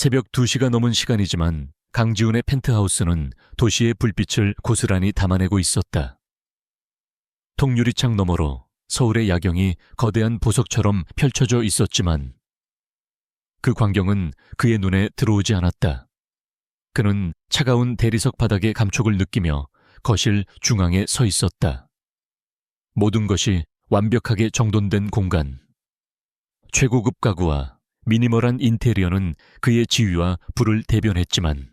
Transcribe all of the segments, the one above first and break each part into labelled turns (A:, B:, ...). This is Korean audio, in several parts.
A: 새벽 2시가 넘은 시간이지만 강지훈의 펜트하우스는 도시의 불빛을 고스란히 담아내고 있었다. 통유리창 너머로 서울의 야경이 거대한 보석처럼 펼쳐져 있었지만 그 광경은 그의 눈에 들어오지 않았다. 그는 차가운 대리석 바닥의 감촉을 느끼며 거실 중앙에 서 있었다. 모든 것이 완벽하게 정돈된 공간. 최고급 가구와 미니멀한 인테리어는 그의 지위와 부를 대변했지만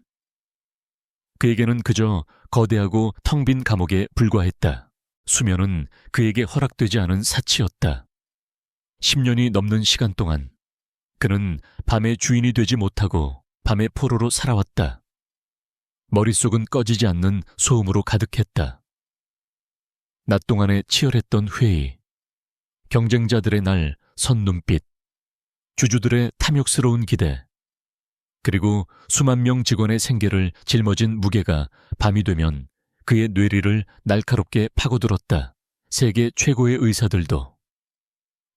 A: 그에게는 그저 거대하고 텅 빈 감옥에 불과했다. 수면은 그에게 허락되지 않은 사치였다. 10년이 넘는 시간 동안 그는 밤의 주인이 되지 못하고 밤의 포로로 살아왔다. 머릿속은 꺼지지 않는 소음으로 가득했다. 낮 동안에 치열했던 회의, 경쟁자들의 날 선 눈빛, 주주들의 탐욕스러운 기대, 그리고 수만 명 직원의 생계를 짊어진 무게가 밤이 되면 그의 뇌리를 날카롭게 파고들었다. 세계 최고의 의사들도,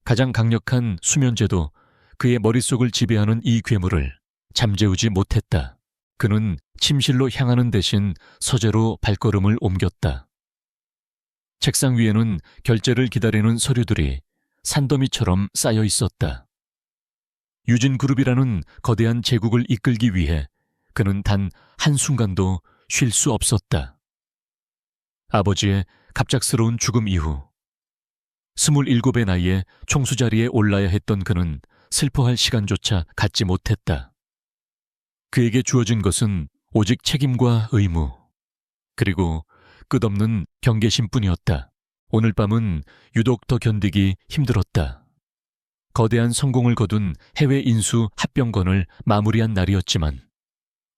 A: 가장 강력한 수면제도 그의 머릿속을 지배하는 이 괴물을 잠재우지 못했다. 그는 침실로 향하는 대신 서재로 발걸음을 옮겼다. 책상 위에는 결제를 기다리는 서류들이 산더미처럼 쌓여 있었다. 유진그룹이라는 거대한 제국을 이끌기 위해 그는 단 한순간도 쉴 수 없었다. 아버지의 갑작스러운 죽음 이후 27의 나이에 총수 자리에 올라야 했던 그는 슬퍼할 시간조차 갖지 못했다. 그에게 주어진 것은 오직 책임과 의무, 그리고 끝없는 경계심뿐이었다. 오늘 밤은 유독 더 견디기 힘들었다. 거대한 성공을 거둔 해외 인수 합병건을 마무리한 날이었지만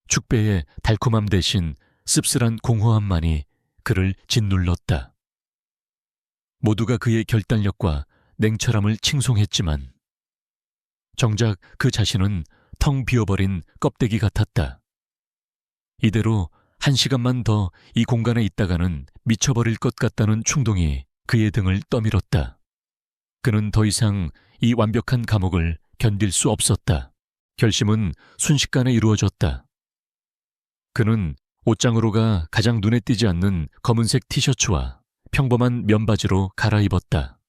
A: 축배의 달콤함 대신 씁쓸한 공허함만이 그를 짓눌렀다. 모두가 그의 결단력과 냉철함을 칭송했지만 정작 그 자신은 텅 비어버린 껍데기 같았다. 이대로 1시간만 더 이 공간에 있다가는 미쳐버릴 것 같다는 충동이 그의 등을 떠밀었다. 그는 더 이상 이 완벽한 감옥을 견딜 수 없었다. 결심은 순식간에 이루어졌다. 그는 옷장으로가 가장 눈에 띄지 않는 검은색 티셔츠와 평범한 면바지로 갈아입었다.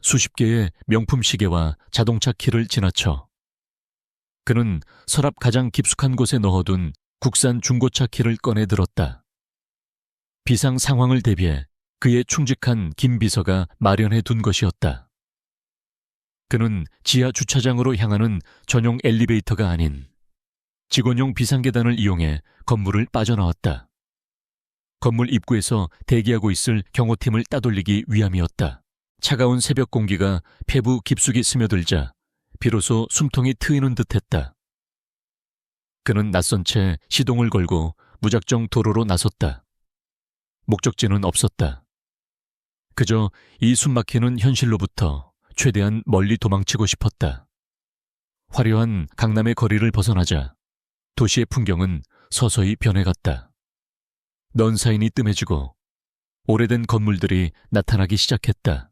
A: 수십 개의 명품 시계와 자동차 키를 지나쳐 그는 서랍 가장 깊숙한 곳에 넣어둔 국산 중고차 키를 꺼내 들었다. 비상 상황을 대비해 그의 충직한 김 비서가 마련해 둔 것이었다. 그는 지하 주차장으로 향하는 전용 엘리베이터가 아닌 직원용 비상계단을 이용해 건물을 빠져나왔다. 건물 입구에서 대기하고 있을 경호팀을 따돌리기 위함이었다. 차가운 새벽 공기가 폐부 깊숙이 스며들자 비로소 숨통이 트이는 듯했다. 그는 낯선 채 시동을 걸고 무작정 도로로 나섰다. 목적지는 없었다. 그저 이 숨막히는 현실로부터 최대한 멀리 도망치고 싶었다. 화려한 강남의 거리를 벗어나자 도시의 풍경은 서서히 변해갔다. 넌 사인이 뜸해지고 오래된 건물들이 나타나기 시작했다.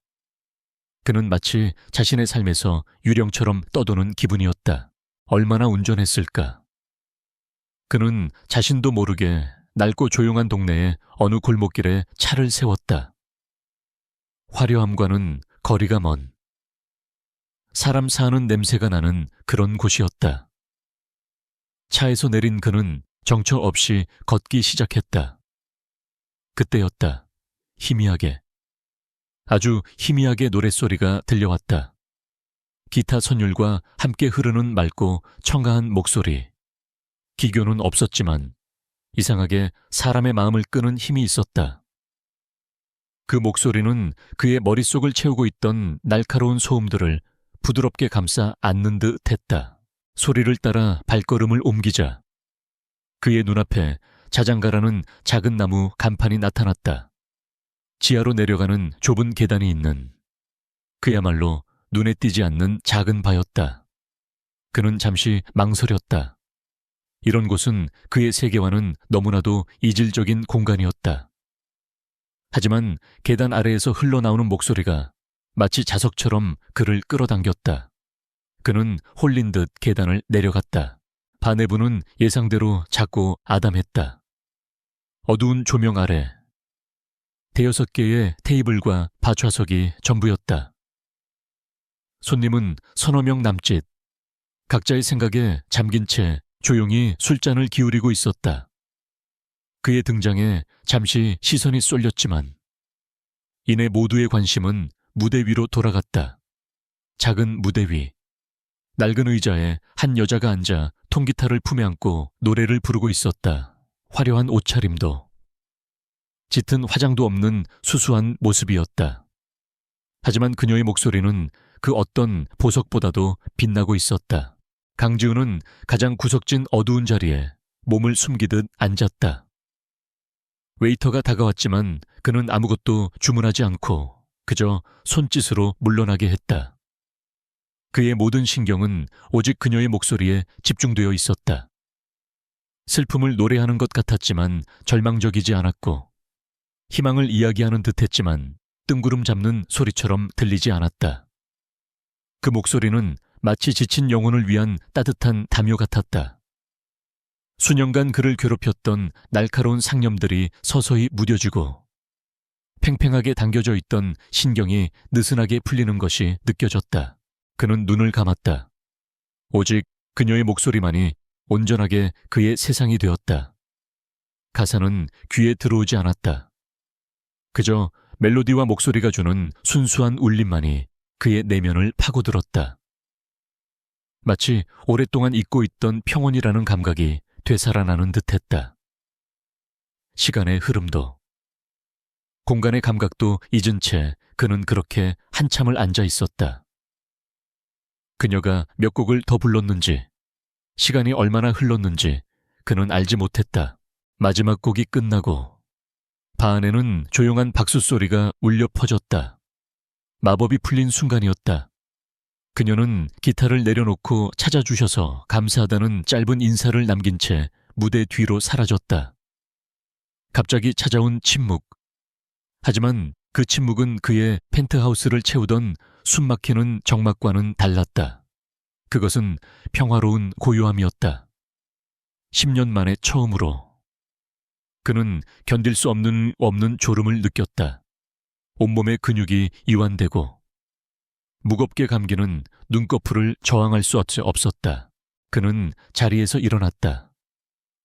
A: 그는 마치 자신의 삶에서 유령처럼 떠도는 기분이었다. 얼마나 운전했을까? 그는 자신도 모르게 낡고 조용한 동네의 어느 골목길에 차를 세웠다. 화려함과는 거리가 먼 사람 사는 냄새가 나는 그런 곳이었다. 차에서 내린 그는 정처 없이 걷기 시작했다. 그때였다. 희미하게, 아주 희미하게 노랫소리가 들려왔다. 기타 선율과 함께 흐르는 맑고 청아한 목소리. 기교는 없었지만 이상하게 사람의 마음을 끄는 힘이 있었다. 그 목소리는 그의 머릿속을 채우고 있던 날카로운 소음들을 부드럽게 감싸 안는 듯 했다. 소리를 따라 발걸음을 옮기자 그의 눈앞에 자장가라는 작은 나무 간판이 나타났다. 지하로 내려가는 좁은 계단이 있는, 그야말로 눈에 띄지 않는 작은 바였다. 그는 잠시 망설였다. 이런 곳은 그의 세계와는 너무나도 이질적인 공간이었다. 하지만 계단 아래에서 흘러나오는 목소리가 마치 자석처럼 그를 끌어당겼다. 그는 홀린 듯 계단을 내려갔다. 반 내부는 예상대로 작고 아담했다. 어두운 조명 아래 5개의 테이블과 밭좌석이 전부였다. 손님은 서너 명 남짓, 각자의 생각에 잠긴 채 조용히 술잔을 기울이고 있었다. 그의 등장에 잠시 시선이 쏠렸지만 이내 모두의 관심은 무대 위로 돌아갔다. 작은 무대 위, 낡은 의자에 한 여자가 앉아 통기타를 품에 안고 노래를 부르고 있었다. 화려한 옷차림도, 짙은 화장도 없는 수수한 모습이었다. 하지만 그녀의 목소리는 그 어떤 보석보다도 빛나고 있었다. 강지훈은 가장 구석진 어두운 자리에 몸을 숨기듯 앉았다. 웨이터가 다가왔지만 그는 아무것도 주문하지 않고 그저 손짓으로 물러나게 했다. 그의 모든 신경은 오직 그녀의 목소리에 집중되어 있었다. 슬픔을 노래하는 것 같았지만 절망적이지 않았고, 희망을 이야기하는 듯했지만 뜬구름 잡는 소리처럼 들리지 않았다. 그 목소리는 마치 지친 영혼을 위한 따뜻한 담요 같았다. 수년간 그를 괴롭혔던 날카로운 상념들이 서서히 무뎌지고 팽팽하게 당겨져 있던 신경이 느슨하게 풀리는 것이 느껴졌다. 그는 눈을 감았다. 오직 그녀의 목소리만이 온전하게 그의 세상이 되었다. 가사는 귀에 들어오지 않았다. 그저 멜로디와 목소리가 주는 순수한 울림만이 그의 내면을 파고들었다. 마치 오랫동안 잊고 있던 평온이라는 감각이 되살아나는 듯했다. 시간의 흐름도, 공간의 감각도 잊은 채 그는 그렇게 한참을 앉아 있었다. 그녀가 몇 곡을 더 불렀는지, 시간이 얼마나 흘렀는지 그는 알지 못했다. 마지막 곡이 끝나고 방 안에는 조용한 박수 소리가 울려 퍼졌다. 마법이 풀린 순간이었다. 그녀는 기타를 내려놓고 찾아주셔서 감사하다는 짧은 인사를 남긴 채 무대 뒤로 사라졌다. 갑자기 찾아온 침묵. 하지만 그 침묵은 그의 펜트하우스를 채우던 숨막히는 정막과는 달랐다. 그것은 평화로운 고요함이었다. 10년 만에 처음으로 그는 견딜 수 없는 졸음을 느꼈다. 온몸의 근육이 이완되고 무겁게 감기는 눈꺼풀을 저항할 수 없었다. 그는 자리에서 일어났다.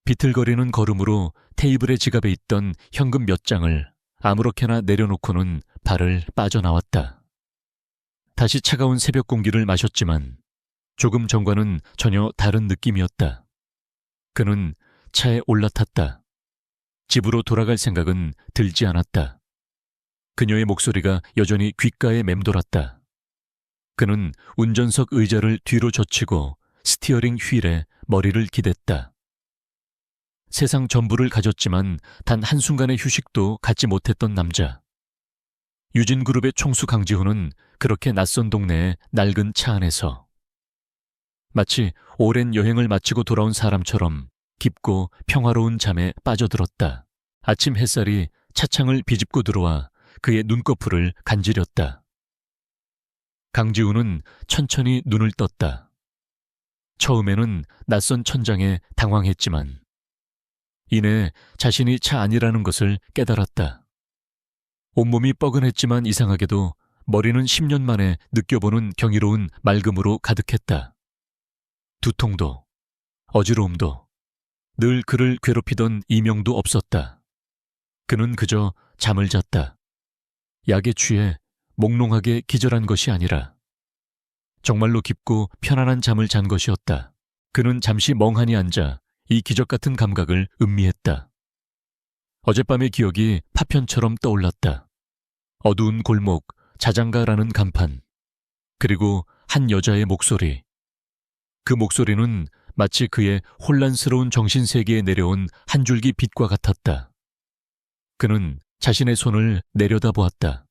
A: 비틀거리는 걸음으로 테이블의 지갑에 있던 현금 몇 장을 아무렇게나 내려놓고는 발을 빠져나왔다. 다시 차가운 새벽 공기를 마셨지만 조금 전과는 전혀 다른 느낌이었다. 그는 차에 올라탔다. 집으로 돌아갈 생각은 들지 않았다. 그녀의 목소리가 여전히 귓가에 맴돌았다. 그는 운전석 의자를 뒤로 젖히고 스티어링 휠에 머리를 기댔다. 세상 전부를 가졌지만 단 한순간의 휴식도 갖지 못했던 남자. 유진그룹의 총수 강지훈은 그렇게 낯선 동네의 낡은 차 안에서 마치 오랜 여행을 마치고 돌아온 사람처럼 깊고 평화로운 잠에 빠져들었다. 아침 햇살이 차창을 비집고 들어와 그의 눈꺼풀을 간지렸다. 강지훈은 천천히 눈을 떴다. 처음에는 낯선 천장에 당황했지만 이내 자신이 차 안이라는 것을 깨달았다. 온몸이 뻐근했지만 이상하게도 머리는 10년 만에 느껴보는 경이로운 맑음으로 가득했다. 두통도, 어지러움도, 늘 그를 괴롭히던 이명도 없었다. 그는 그저 잠을 잤다. 약에 취해 몽롱하게 기절한 것이 아니라 정말로 깊고 편안한 잠을 잔 것이었다. 그는 잠시 멍하니 앉아 이 기적 같은 감각을 음미했다. 어젯밤의 기억이 파편처럼 떠올랐다. 어두운 골목, 자장가라는 간판, 그리고 한 여자의 목소리. 그 목소리는 마치 그의 혼란스러운 정신세계에 내려온 한 줄기 빛과 같았다. 그는 자신의 손을 내려다보았다.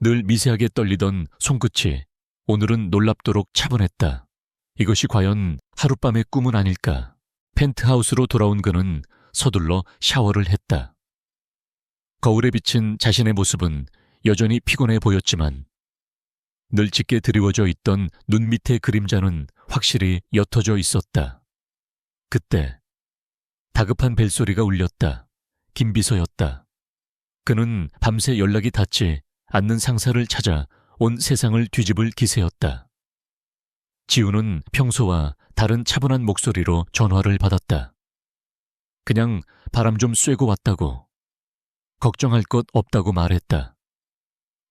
A: 늘 미세하게 떨리던 손끝이 오늘은 놀랍도록 차분했다. 이것이 과연 하룻밤의 꿈은 아닐까. 펜트하우스로 돌아온 그는 서둘러 샤워를 했다. 거울에 비친 자신의 모습은 여전히 피곤해 보였지만 늘 짙게 드리워져 있던 눈 밑의 그림자는 확실히 옅어져 있었다. 그때 다급한 벨소리가 울렸다. 김비서였다. 그는 밤새 연락이 닿지 않는 상사를 찾아 온 세상을 뒤집을 기세였다. 지우는 평소와 다른 차분한 목소리로 전화를 받았다. 그냥 바람 좀 쐬고 왔다고. 걱정할 것 없다고 말했다.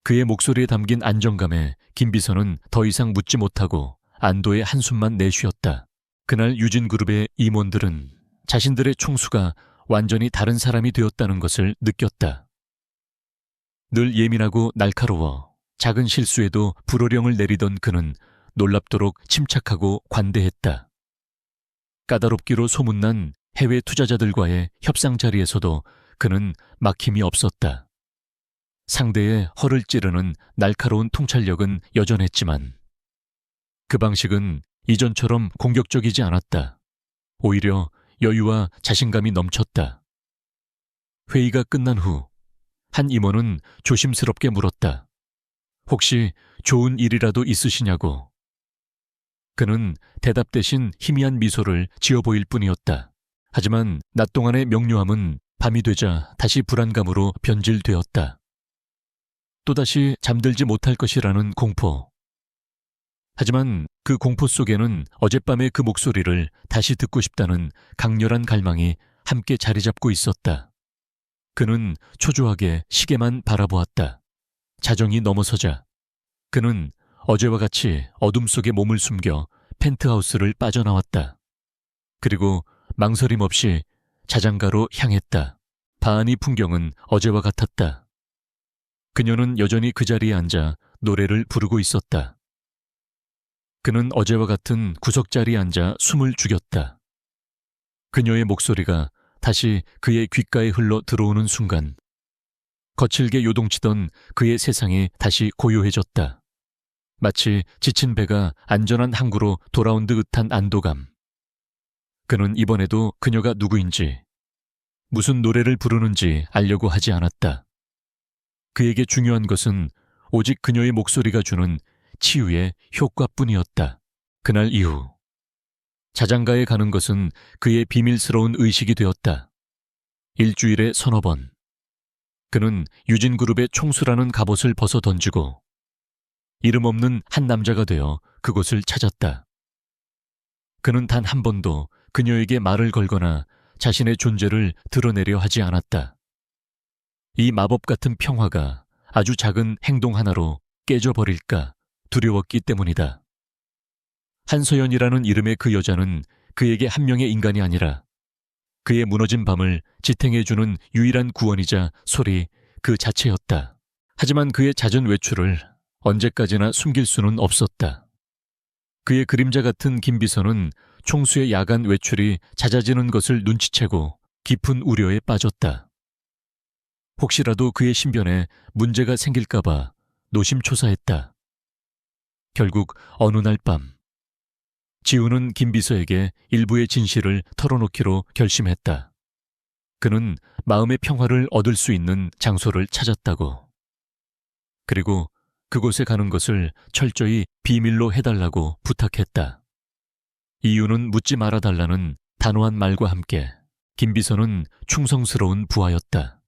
A: 그의 목소리에 담긴 안정감에 김비서는 더 이상 묻지 못하고 안도의 한숨만 내쉬었다. 그날 유진그룹의 임원들은 자신들의 총수가 완전히 다른 사람이 되었다는 것을 느꼈다. 늘 예민하고 날카로워 작은 실수에도 불호령을 내리던 그는 놀랍도록 침착하고 관대했다. 까다롭기로 소문난 해외 투자자들과의 협상 자리에서도 그는 막힘이 없었다. 상대의 허를 찌르는 날카로운 통찰력은 여전했지만 그 방식은 이전처럼 공격적이지 않았다. 오히려 여유와 자신감이 넘쳤다. 회의가 끝난 후 한 임원은 조심스럽게 물었다. 혹시 좋은 일이라도 있으시냐고. 그는 대답 대신 희미한 미소를 지어 보일 뿐이었다. 하지만 낮 동안의 명료함은 밤이 되자 다시 불안감으로 변질되었다. 또다시 잠들지 못할 것이라는 공포. 하지만 그 공포 속에는 어젯밤의 그 목소리를 다시 듣고 싶다는 강렬한 갈망이 함께 자리 잡고 있었다. 그는 초조하게 시계만 바라보았다. 자정이 넘어서자 그는 어제와 같이 어둠 속에 몸을 숨겨 펜트하우스를 빠져나왔다. 그리고 망설임 없이 자장가로 향했다. 바하니 풍경은 어제와 같았다. 그녀는 여전히 그 자리에 앉아 노래를 부르고 있었다. 그는 어제와 같은 구석자리에 앉아 숨을 죽였다. 그녀의 목소리가 다시 그의 귓가에 흘러 들어오는 순간 거칠게 요동치던 그의 세상이 다시 고요해졌다. 마치 지친 배가 안전한 항구로 돌아온 듯한 안도감. 그는 이번에도 그녀가 누구인지, 무슨 노래를 부르는지 알려고 하지 않았다. 그에게 중요한 것은 오직 그녀의 목소리가 주는 치유의 효과뿐이었다. 그날 이후 자장가에 가는 것은 그의 비밀스러운 의식이 되었다. 일주일에 서너 번. 그는 유진그룹의 총수라는 갑옷을 벗어 던지고 이름 없는 한 남자가 되어 그곳을 찾았다. 그는 단 한 번도 그녀에게 말을 걸거나 자신의 존재를 드러내려 하지 않았다. 이 마법 같은 평화가 아주 작은 행동 하나로 깨져버릴까 두려웠기 때문이다. 한서연이라는 이름의 그 여자는 그에게 한 명의 인간이 아니라 그의 무너진 밤을 지탱해주는 유일한 구원이자 소리 그 자체였다. 하지만 그의 잦은 외출을 언제까지나 숨길 수는 없었다. 그의 그림자 같은 김비서는 총수의 야간 외출이 잦아지는 것을 눈치채고 깊은 우려에 빠졌다. 혹시라도 그의 신변에 문제가 생길까봐 노심초사했다. 결국 어느 날 밤 지우는 김비서에게 일부의 진실을 털어놓기로 결심했다. 그는 마음의 평화를 얻을 수 있는 장소를 찾았다고. 그리고 그곳에 가는 것을 철저히 비밀로 해달라고 부탁했다. 이유는 묻지 말아달라는 단호한 말과 함께 김비서는 충성스러운 부하였다.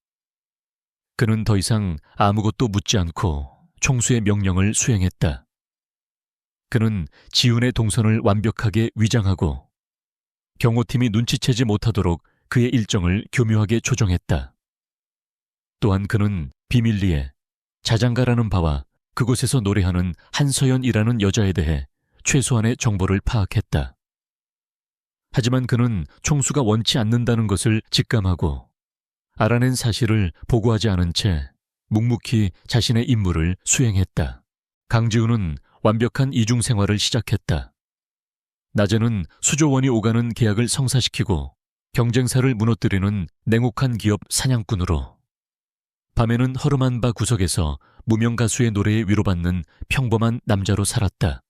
A: 그는 더 이상 아무것도 묻지 않고 총수의 명령을 수행했다. 그는 지훈의 동선을 완벽하게 위장하고 경호팀이 눈치채지 못하도록 그의 일정을 교묘하게 조정했다. 또한 그는 비밀리에 자장가라는 바와 그곳에서 노래하는 한서연이라는 여자에 대해 최소한의 정보를 파악했다. 하지만 그는 총수가 원치 않는다는 것을 직감하고 알아낸 사실을 보고하지 않은 채 묵묵히 자신의 임무를 수행했다. 강지훈은 완벽한 이중 생활을 시작했다. 낮에는 수조원이 오가는 계약을 성사시키고 경쟁사를 무너뜨리는 냉혹한 기업 사냥꾼으로, 밤에는 허름한 바 구석에서 무명 가수의 노래에 위로받는 평범한 남자로 살았다.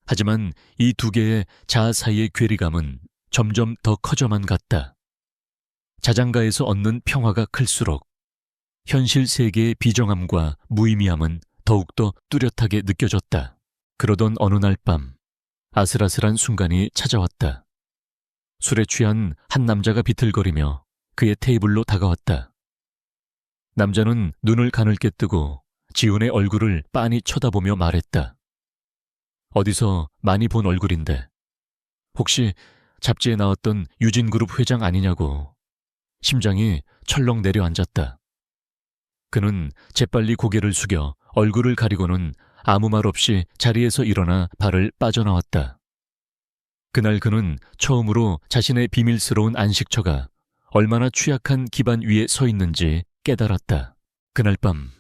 A: 하지만 이 두 개의 자아 사이의 괴리감은 점점 더 커져만 갔다. 자장가에서 얻는 평화가 클수록 현실 세계의 비정함과 무의미함은 더욱더 뚜렷하게 느껴졌다. 그러던 어느 날 밤, 아슬아슬한 순간이 찾아왔다. 술에 취한 한 남자가 비틀거리며 그의 테이블로 다가왔다. 남자는 눈을 가늘게 뜨고 지훈의 얼굴을 빤히 쳐다보며 말했다. 어디서 많이 본 얼굴인데 혹시 잡지에 나왔던 유진그룹 회장 아니냐고. 심장이 철렁 내려앉았다. 그는 재빨리 고개를 숙여 얼굴을 가리고는 아무 말 없이 자리에서 일어나 발을 빠져나왔다. 그날 그는 처음으로 자신의 비밀스러운 안식처가 얼마나 취약한 기반 위에 서 있는지 깨달았다. 그날 밤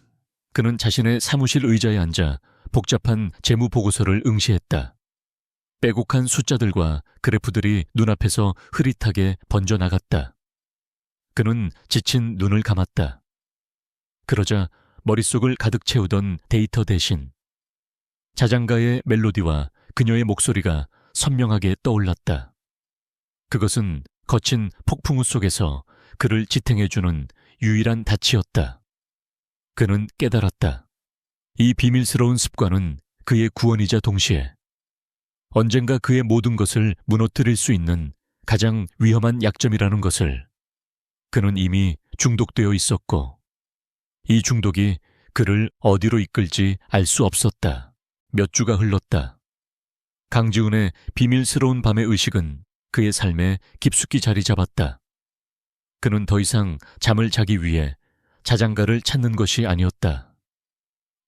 A: 그는 자신의 사무실 의자에 앉아 복잡한 재무보고서를 응시했다. 빼곡한 숫자들과 그래프들이 눈앞에서 흐릿하게 번져나갔다. 그는 지친 눈을 감았다. 그러자 머릿속을 가득 채우던 데이터 대신 자장가의 멜로디와 그녀의 목소리가 선명하게 떠올랐다. 그것은 거친 폭풍우 속에서 그를 지탱해주는 유일한 닻이었다. 그는 깨달았다. 이 비밀스러운 습관은 그의 구원이자 동시에 언젠가 그의 모든 것을 무너뜨릴 수 있는 가장 위험한 약점이라는 것을 그는 이미 중독되어 있었고 이 중독이 그를 어디로 이끌지 알 수 없었다. 몇 주가 흘렀다. 강지훈의 비밀스러운 밤의 의식은 그의 삶에 깊숙이 자리 잡았다. 그는 더 이상 잠을 자기 위해 자장가를 찾는 것이 아니었다.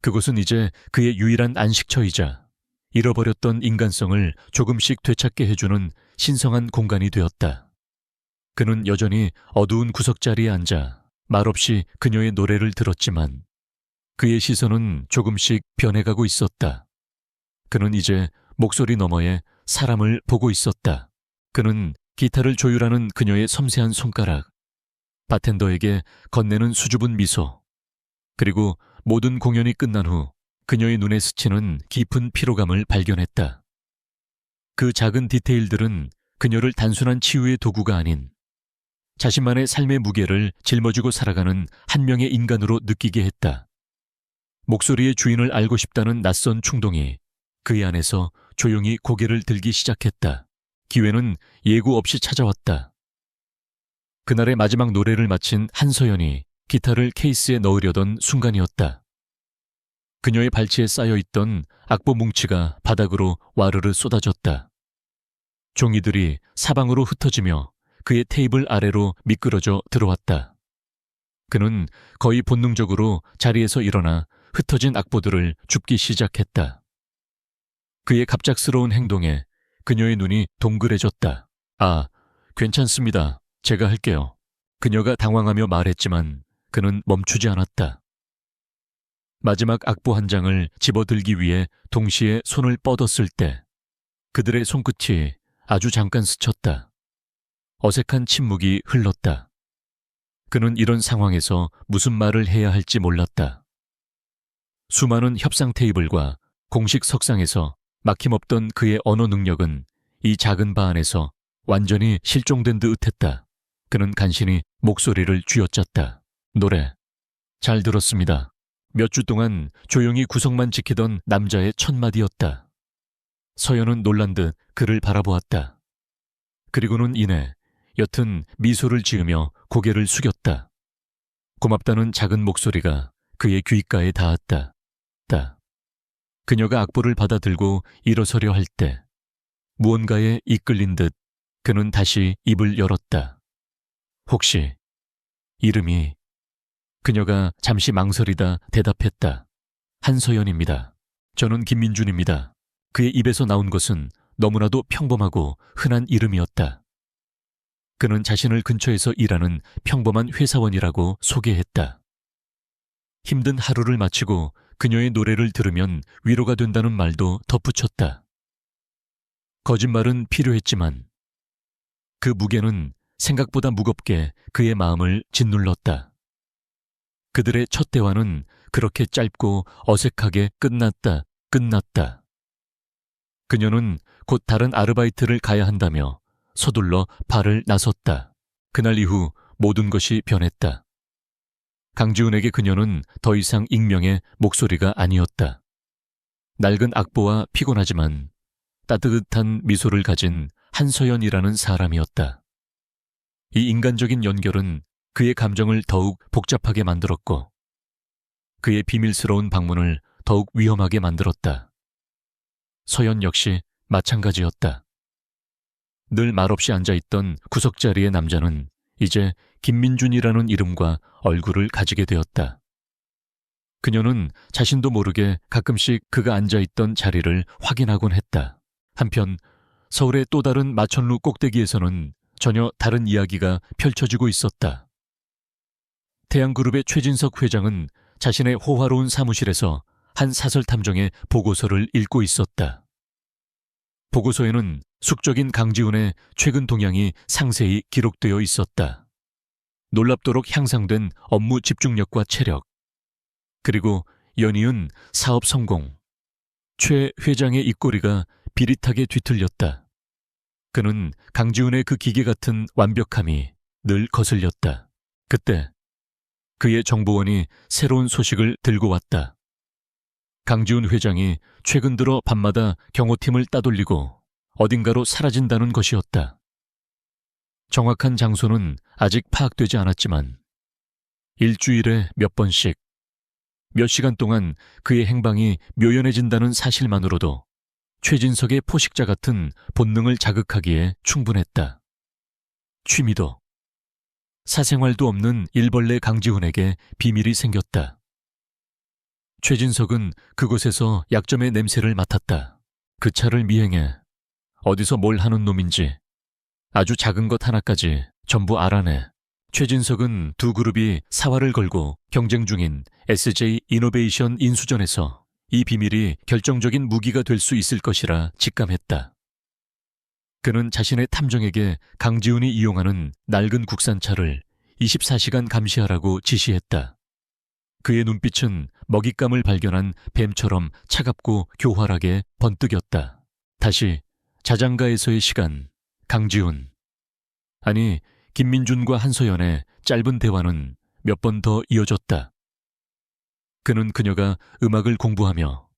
A: 그곳은 이제 그의 유일한 안식처이자 잃어버렸던 인간성을 조금씩 되찾게 해주는 신성한 공간이 되었다. 그는 여전히 어두운 구석자리에 앉아 말없이 그녀의 노래를 들었지만 그의 시선은 조금씩 변해가고 있었다. 그는 이제 목소리 너머에 사람을 보고 있었다. 그는 기타를 조율하는 그녀의 섬세한 손가락, 바텐더에게 건네는 수줍은 미소, 그리고 모든 공연이 끝난 후 그녀의 눈에 스치는 깊은 피로감을 발견했다. 그 작은 디테일들은 그녀를 단순한 치유의 도구가 아닌 자신만의 삶의 무게를 짊어지고 살아가는 한 명의 인간으로 느끼게 했다. 목소리의 주인을 알고 싶다는 낯선 충동이 그의 안에서 조용히 고개를 들기 시작했다. 기회는 예고 없이 찾아왔다. 그날의 마지막 노래를 마친 한서연이 기타를 케이스에 넣으려던 순간이었다. 그녀의 발치에 쌓여있던 악보 뭉치가 바닥으로 와르르 쏟아졌다. 종이들이 사방으로 흩어지며 그의 테이블 아래로 미끄러져 들어왔다. 그는 거의 본능적으로 자리에서 일어나 흩어진 악보들을 줍기 시작했다. 그의 갑작스러운 행동에 그녀의 눈이 동그래졌다. 아, 괜찮습니다. 제가 할게요. 그녀가 당황하며 말했지만 그는 멈추지 않았다. 마지막 악보 한 장을 집어들기 위해 동시에 손을 뻗었을 때 그들의 손끝이 아주 잠깐 스쳤다. 어색한 침묵이 흘렀다. 그는 이런 상황에서 무슨 말을 해야 할지 몰랐다. 수많은 협상 테이블과 공식 석상에서 막힘없던 그의 언어 능력은 이 작은 바 안에서 완전히 실종된 듯 했다. 그는 간신히 목소리를 쥐어짰다. 노래 잘 들었습니다. 몇 주 동안 조용히 구석만 지키던 남자의 첫 마디였다. 서연은 놀란 듯 그를 바라보았다. 그리고는 이내 옅은 미소를 지으며 고개를 숙였다. 고맙다는 작은 목소리가 그의 귓가에 닿았다. 그녀가 악보를 받아들고 일어서려 할 때 무언가에 이끌린 듯 그는 다시 입을 열었다. 혹시 이름이... 그녀가 잠시 망설이다 대답했다. 한서연입니다. 저는 김민준입니다. 그의 입에서 나온 것은 너무나도 평범하고 흔한 이름이었다. 그는 자신을 근처에서 일하는 평범한 회사원이라고 소개했다. 힘든 하루를 마치고 그녀의 노래를 들으면 위로가 된다는 말도 덧붙였다. 거짓말은 필요했지만 그 무게는 생각보다 무겁게 그의 마음을 짓눌렀다. 그들의 첫 대화는 그렇게 짧고 어색하게 끝났다. 그녀는 곧 다른 아르바이트를 가야 한다며 서둘러 발을 나섰다. 그날 이후 모든 것이 변했다. 강지훈에게 그녀는 더 이상 익명의 목소리가 아니었다. 낡은 악보와 피곤하지만 따뜻한 미소를 가진 한서연이라는 사람이었다. 이 인간적인 연결은 그의 감정을 더욱 복잡하게 만들었고 그의 비밀스러운 방문을 더욱 위험하게 만들었다. 서연 역시 마찬가지였다. 늘 말없이 앉아있던 구석자리의 남자는 이제 김민준이라는 이름과 얼굴을 가지게 되었다. 그녀는 자신도 모르게 가끔씩 그가 앉아있던 자리를 확인하곤 했다. 한편 서울의 또 다른 마천루 꼭대기에서는 전혀 다른 이야기가 펼쳐지고 있었다. 태양그룹의 최진석 회장은 자신의 호화로운 사무실에서 한 사설 탐정의 보고서를 읽고 있었다. 보고서에는 숙적인 강지훈의 최근 동향이 상세히 기록되어 있었다. 놀랍도록 향상된 업무 집중력과 체력, 그리고 연이은 사업 성공. 최 회장의 입꼬리가 비릿하게 뒤틀렸다. 그는 강지훈의 그 기계 같은 완벽함이 늘 거슬렸다. 그때 그의 정보원이 새로운 소식을 들고 왔다. 강지훈 회장이 최근 들어 밤마다 경호팀을 따돌리고 어딘가로 사라진다는 것이었다. 정확한 장소는 아직 파악되지 않았지만 일주일에 몇 번씩, 몇 시간 동안 그의 행방이 묘연해진다는 사실만으로도 최진석의 포식자 같은 본능을 자극하기에 충분했다. 취미도, 사생활도 없는 일벌레 강지훈에게 비밀이 생겼다. 최진석은 그곳에서 약점의 냄새를 맡았다. 그 차를 미행해 어디서 뭘 하는 놈인지 아주 작은 것 하나까지 전부 알아내. 최진석은 두 그룹이 사활을 걸고 경쟁 중인 SJ 이노베이션 인수전에서 이 비밀이 결정적인 무기가 될 수 있을 것이라 직감했다. 그는 자신의 탐정에게 강지훈이 이용하는 낡은 국산차를 24시간 감시하라고 지시했다. 그의 눈빛은 먹잇감을 발견한 뱀처럼 차갑고 교활하게 번뜩였다. 다시 자장가에서의 시간, 강지훈. 아니, 김민준과 한서연의 짧은 대화는 몇 번 더 이어졌다. 그는 그녀가 음악을 공부하며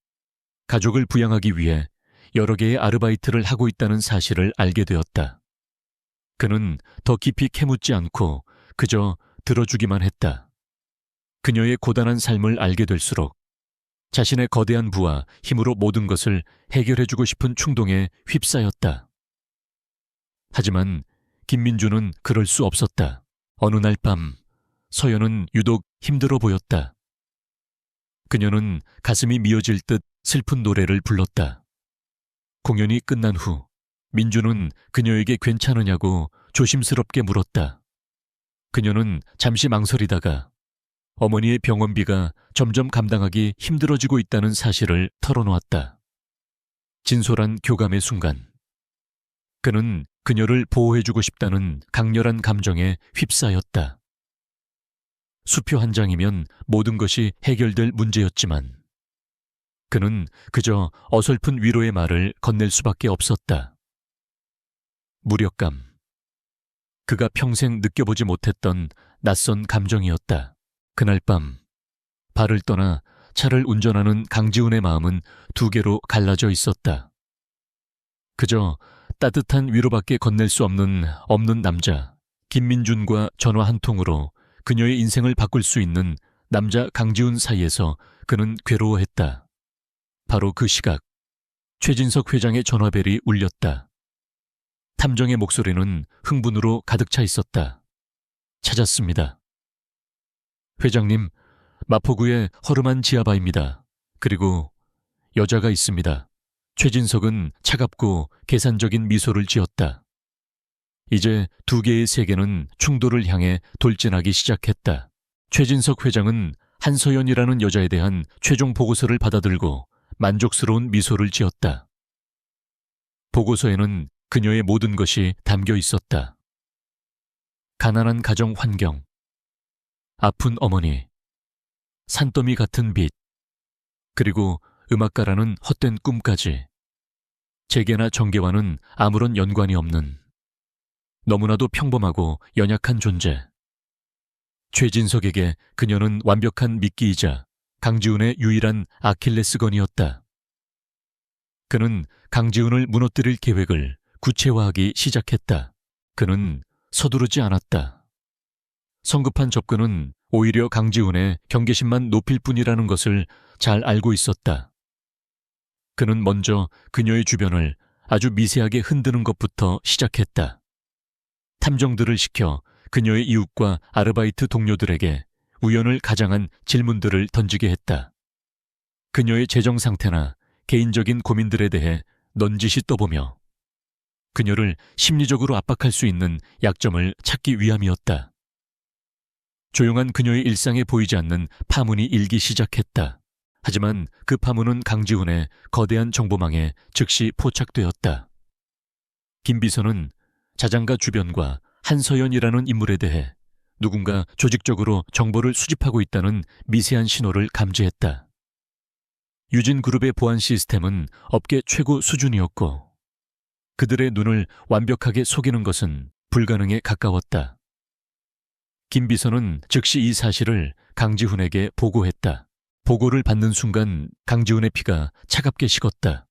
A: 가족을 부양하기 위해 여러 개의 아르바이트를 하고 있다는 사실을 알게 되었다. 그는 더 깊이 캐묻지 않고 그저 들어주기만 했다. 그녀의 고단한 삶을 알게 될수록 자신의 거대한 부와 힘으로 모든 것을 해결해주고 싶은 충동에 휩싸였다. 하지만 김민주는 그럴 수 없었다. 어느 날 밤 서연은 유독 힘들어 보였다. 그녀는 가슴이 미어질 듯 슬픈 노래를 불렀다. 공연이 끝난 후 민주는 그녀에게 괜찮으냐고 조심스럽게 물었다. 그녀는 잠시 망설이다가 어머니의 병원비가 점점 감당하기 힘들어지고 있다는 사실을 털어놓았다. 진솔한 교감의 순간 그는 그녀를 보호해주고 싶다는 강렬한 감정에 휩싸였다. 수표 한 장이면 모든 것이 해결될 문제였지만 그는 그저 어설픈 위로의 말을 건넬 수밖에 없었다. 무력감. 그가 평생 느껴보지 못했던 낯선 감정이었다. 그날 밤 발을 떠나 차를 운전하는 강지훈의 마음은 두 개로 갈라져 있었다. 그저 따뜻한 위로밖에 건넬 수 없는 남자 김민준과 전화 한 통으로 그녀의 인생을 바꿀 수 있는 남자 강지훈 사이에서 그는 괴로워했다. 바로 그 시각 최진석 회장의 전화벨이 울렸다. 탐정의 목소리는 흥분으로 가득 차 있었다. 찾았습니다. 회장님, 마포구의 허름한 지하바입니다. 그리고 여자가 있습니다. 최진석은 차갑고 계산적인 미소를 지었다. 이제 두 개의 세계는 충돌을 향해 돌진하기 시작했다. 최진석 회장은 한서연이라는 여자에 대한 최종 보고서를 받아들고 만족스러운 미소를 지었다. 보고서에는 그녀의 모든 것이 담겨 있었다. 가난한 가정 환경, 아픈 어머니, 산더미 같은 빚, 그리고 음악가라는 헛된 꿈까지. 재계나 정계와는 아무런 연관이 없는 너무나도 평범하고 연약한 존재. 최진석에게 그녀는 완벽한 미끼이자 강지훈의 유일한 아킬레스건이었다. 그는 강지훈을 무너뜨릴 계획을 구체화하기 시작했다. 그는 서두르지 않았다. 성급한 접근은 오히려 강지훈의 경계심만 높일 뿐이라는 것을 잘 알고 있었다. 그는 먼저 그녀의 주변을 아주 미세하게 흔드는 것부터 시작했다. 탐정들을 시켜 그녀의 이웃과 아르바이트 동료들에게 우연을 가장한 질문들을 던지게 했다. 그녀의 재정 상태나 개인적인 고민들에 대해 넌지시 떠보며 그녀를 심리적으로 압박할 수 있는 약점을 찾기 위함이었다. 조용한 그녀의 일상에 보이지 않는 파문이 일기 시작했다. 하지만 그 파문은 강지훈의 거대한 정보망에 즉시 포착되었다. 김 비서는 자장가 주변과 한서연이라는 인물에 대해 누군가 조직적으로 정보를 수집하고 있다는 미세한 신호를 감지했다. 유진그룹의 보안 시스템은 업계 최고 수준이었고 그들의 눈을 완벽하게 속이는 것은 불가능에 가까웠다. 김 비서는 즉시 이 사실을 강지훈에게 보고했다. 보고를 받는 순간 강지훈의 피가 차갑게 식었다.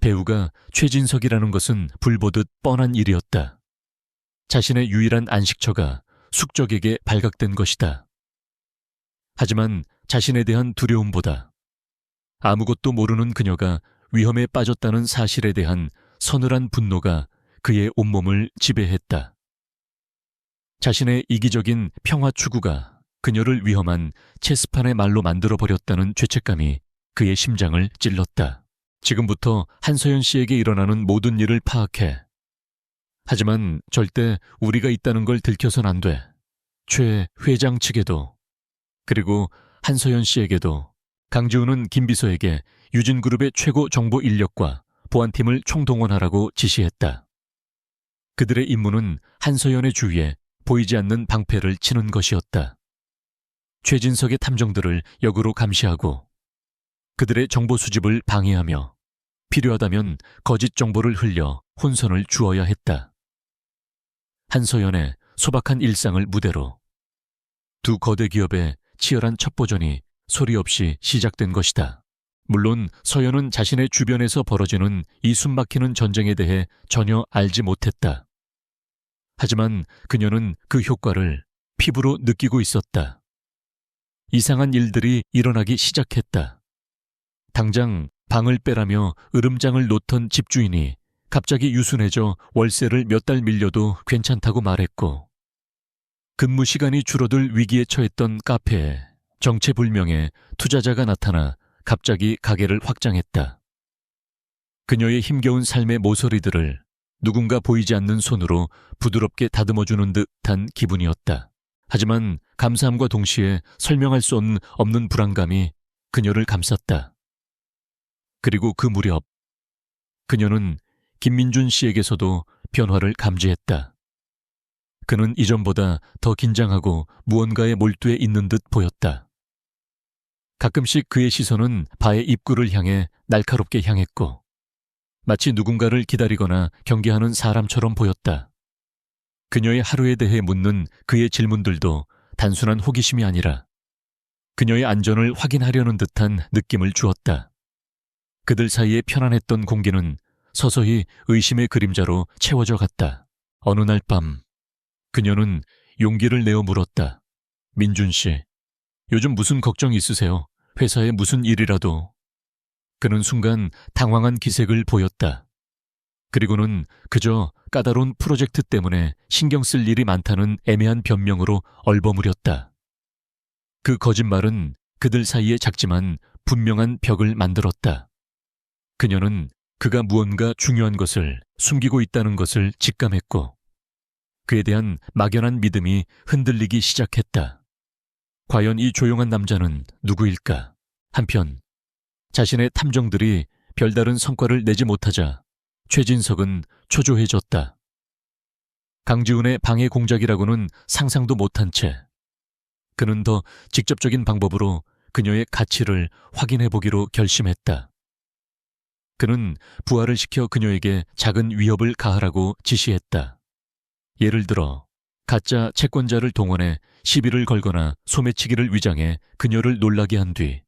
A: 배우가 최진석이라는 것은 불보듯 뻔한 일이었다. 자신의 유일한 안식처가 숙적에게 발각된 것이다. 하지만 자신에 대한 두려움보다 아무것도 모르는 그녀가 위험에 빠졌다는 사실에 대한 서늘한 분노가 그의 온몸을 지배했다. 자신의 이기적인 평화 추구가 그녀를 위험한 체스판의 말로 만들어버렸다는 죄책감이 그의 심장을 찔렀다. 지금부터 한서연 씨에게 일어나는 모든 일을 파악해. 하지만 절대 우리가 있다는 걸 들켜선 안 돼. 최 회장 측에도, 그리고 한서연 씨에게도. 강지훈은 김 비서에게 유진그룹의 최고 정보 인력과 보안팀을 총동원하라고 지시했다. 그들의 임무는 한서연의 주위에 보이지 않는 방패를 치는 것이었다. 최진석의 탐정들을 역으로 감시하고 그들의 정보 수집을 방해하며 필요하다면 거짓 정보를 흘려 혼선을 주어야 했다. 한서연의 소박한 일상을 무대로 두 거대 기업의 치열한 첩보전이 소리 없이 시작된 것이다. 물론 서연은 자신의 주변에서 벌어지는 이 숨막히는 전쟁에 대해 전혀 알지 못했다. 하지만 그녀는 그 효과를 피부로 느끼고 있었다. 이상한 일들이 일어나기 시작했다. 당장 방을 빼라며 으름장을 놓던 집주인이 갑자기 유순해져 월세를 몇 달 밀려도 괜찮다고 말했고, 근무 시간이 줄어들 위기에 처했던 카페에 정체불명의 투자자가 나타나 갑자기 가게를 확장했다. 그녀의 힘겨운 삶의 모서리들을 누군가 보이지 않는 손으로 부드럽게 다듬어주는 듯한 기분이었다. 하지만 감사함과 동시에 설명할 수 없는 불안감이 그녀를 감쌌다. 그리고 그 무렵 그녀는 김민준 씨에게서도 변화를 감지했다. 그는 이전보다 더 긴장하고 무언가에 몰두해 있는 듯 보였다. 가끔씩 그의 시선은 바의 입구를 향해 날카롭게 향했고 마치 누군가를 기다리거나 경계하는 사람처럼 보였다. 그녀의 하루에 대해 묻는 그의 질문들도 단순한 호기심이 아니라 그녀의 안전을 확인하려는 듯한 느낌을 주었다. 그들 사이에 편안했던 공기는 서서히 의심의 그림자로 채워져 갔다. 어느 날 밤 그녀는 용기를 내어 물었다. 민준 씨, 요즘 무슨 걱정 있으세요? 회사에 무슨 일이라도. 그는 순간 당황한 기색을 보였다. 그리고는 그저 까다로운 프로젝트 때문에 신경 쓸 일이 많다는 애매한 변명으로 얼버무렸다. 그 거짓말은 그들 사이에 작지만 분명한 벽을 만들었다. 그녀는 그가 무언가 중요한 것을 숨기고 있다는 것을 직감했고 그에 대한 막연한 믿음이 흔들리기 시작했다. 과연 이 조용한 남자는 누구일까? 한편 자신의 탐정들이 별다른 성과를 내지 못하자 최진석은 초조해졌다. 강지훈의 방해 공작이라고는 상상도 못한 채 그는 더 직접적인 방법으로 그녀의 가치를 확인해보기로 결심했다. 그는 부하를 시켜 그녀에게 작은 위협을 가하라고 지시했다. 예를 들어 가짜 채권자를 동원해 시비를 걸거나 소매치기를 위장해 그녀를 놀라게 한 뒤,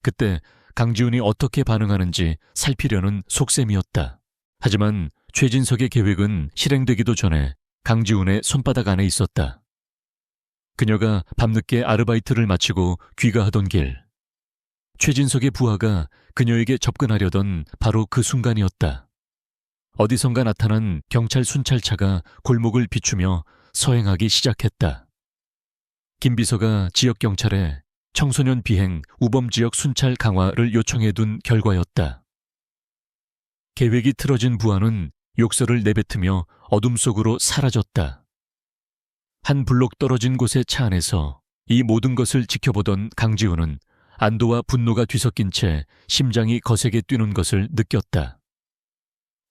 A: 그때 강지훈이 어떻게 반응하는지 살피려는 속셈이었다. 하지만 최진석의 계획은 실행되기도 전에 강지훈의 손바닥 안에 있었다. 그녀가 밤늦게 아르바이트를 마치고 귀가하던 길, 최진석의 부하가 그녀에게 접근하려던 바로 그 순간이었다. 어디선가 나타난 경찰 순찰차가 골목을 비추며 서행하기 시작했다. 김 비서가 지역 경찰에 청소년 비행 우범 지역 순찰 강화를 요청해둔 결과였다. 계획이 틀어진 부하는 욕설을 내뱉으며 어둠 속으로 사라졌다. 한 블록 떨어진 곳의 차 안에서 이 모든 것을 지켜보던 강지훈은 안도와 분노가 뒤섞인 채 심장이 거세게 뛰는 것을 느꼈다.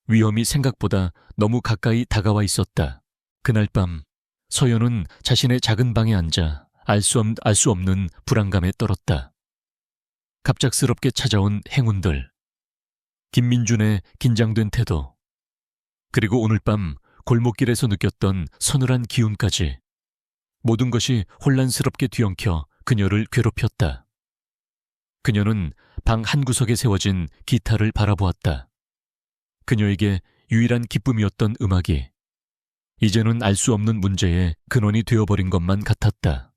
A: 위험이 생각보다 너무 가까이 다가와 있었다. 그날 밤 서연은 자신의 작은 방에 앉아 알 수 없는 불안감에 떨었다. 갑작스럽게 찾아온 행운들, 김민준의 긴장된 태도, 그리고 오늘 밤 골목길에서 느꼈던 서늘한 기운까지 모든 것이 혼란스럽게 뒤엉켜 그녀를 괴롭혔다. 그녀는 방 한구석에 세워진 기타를 바라보았다. 그녀에게 유일한 기쁨이었던 음악이 이제는 알 수 없는 문제의 근원이 되어버린 것만 같았다.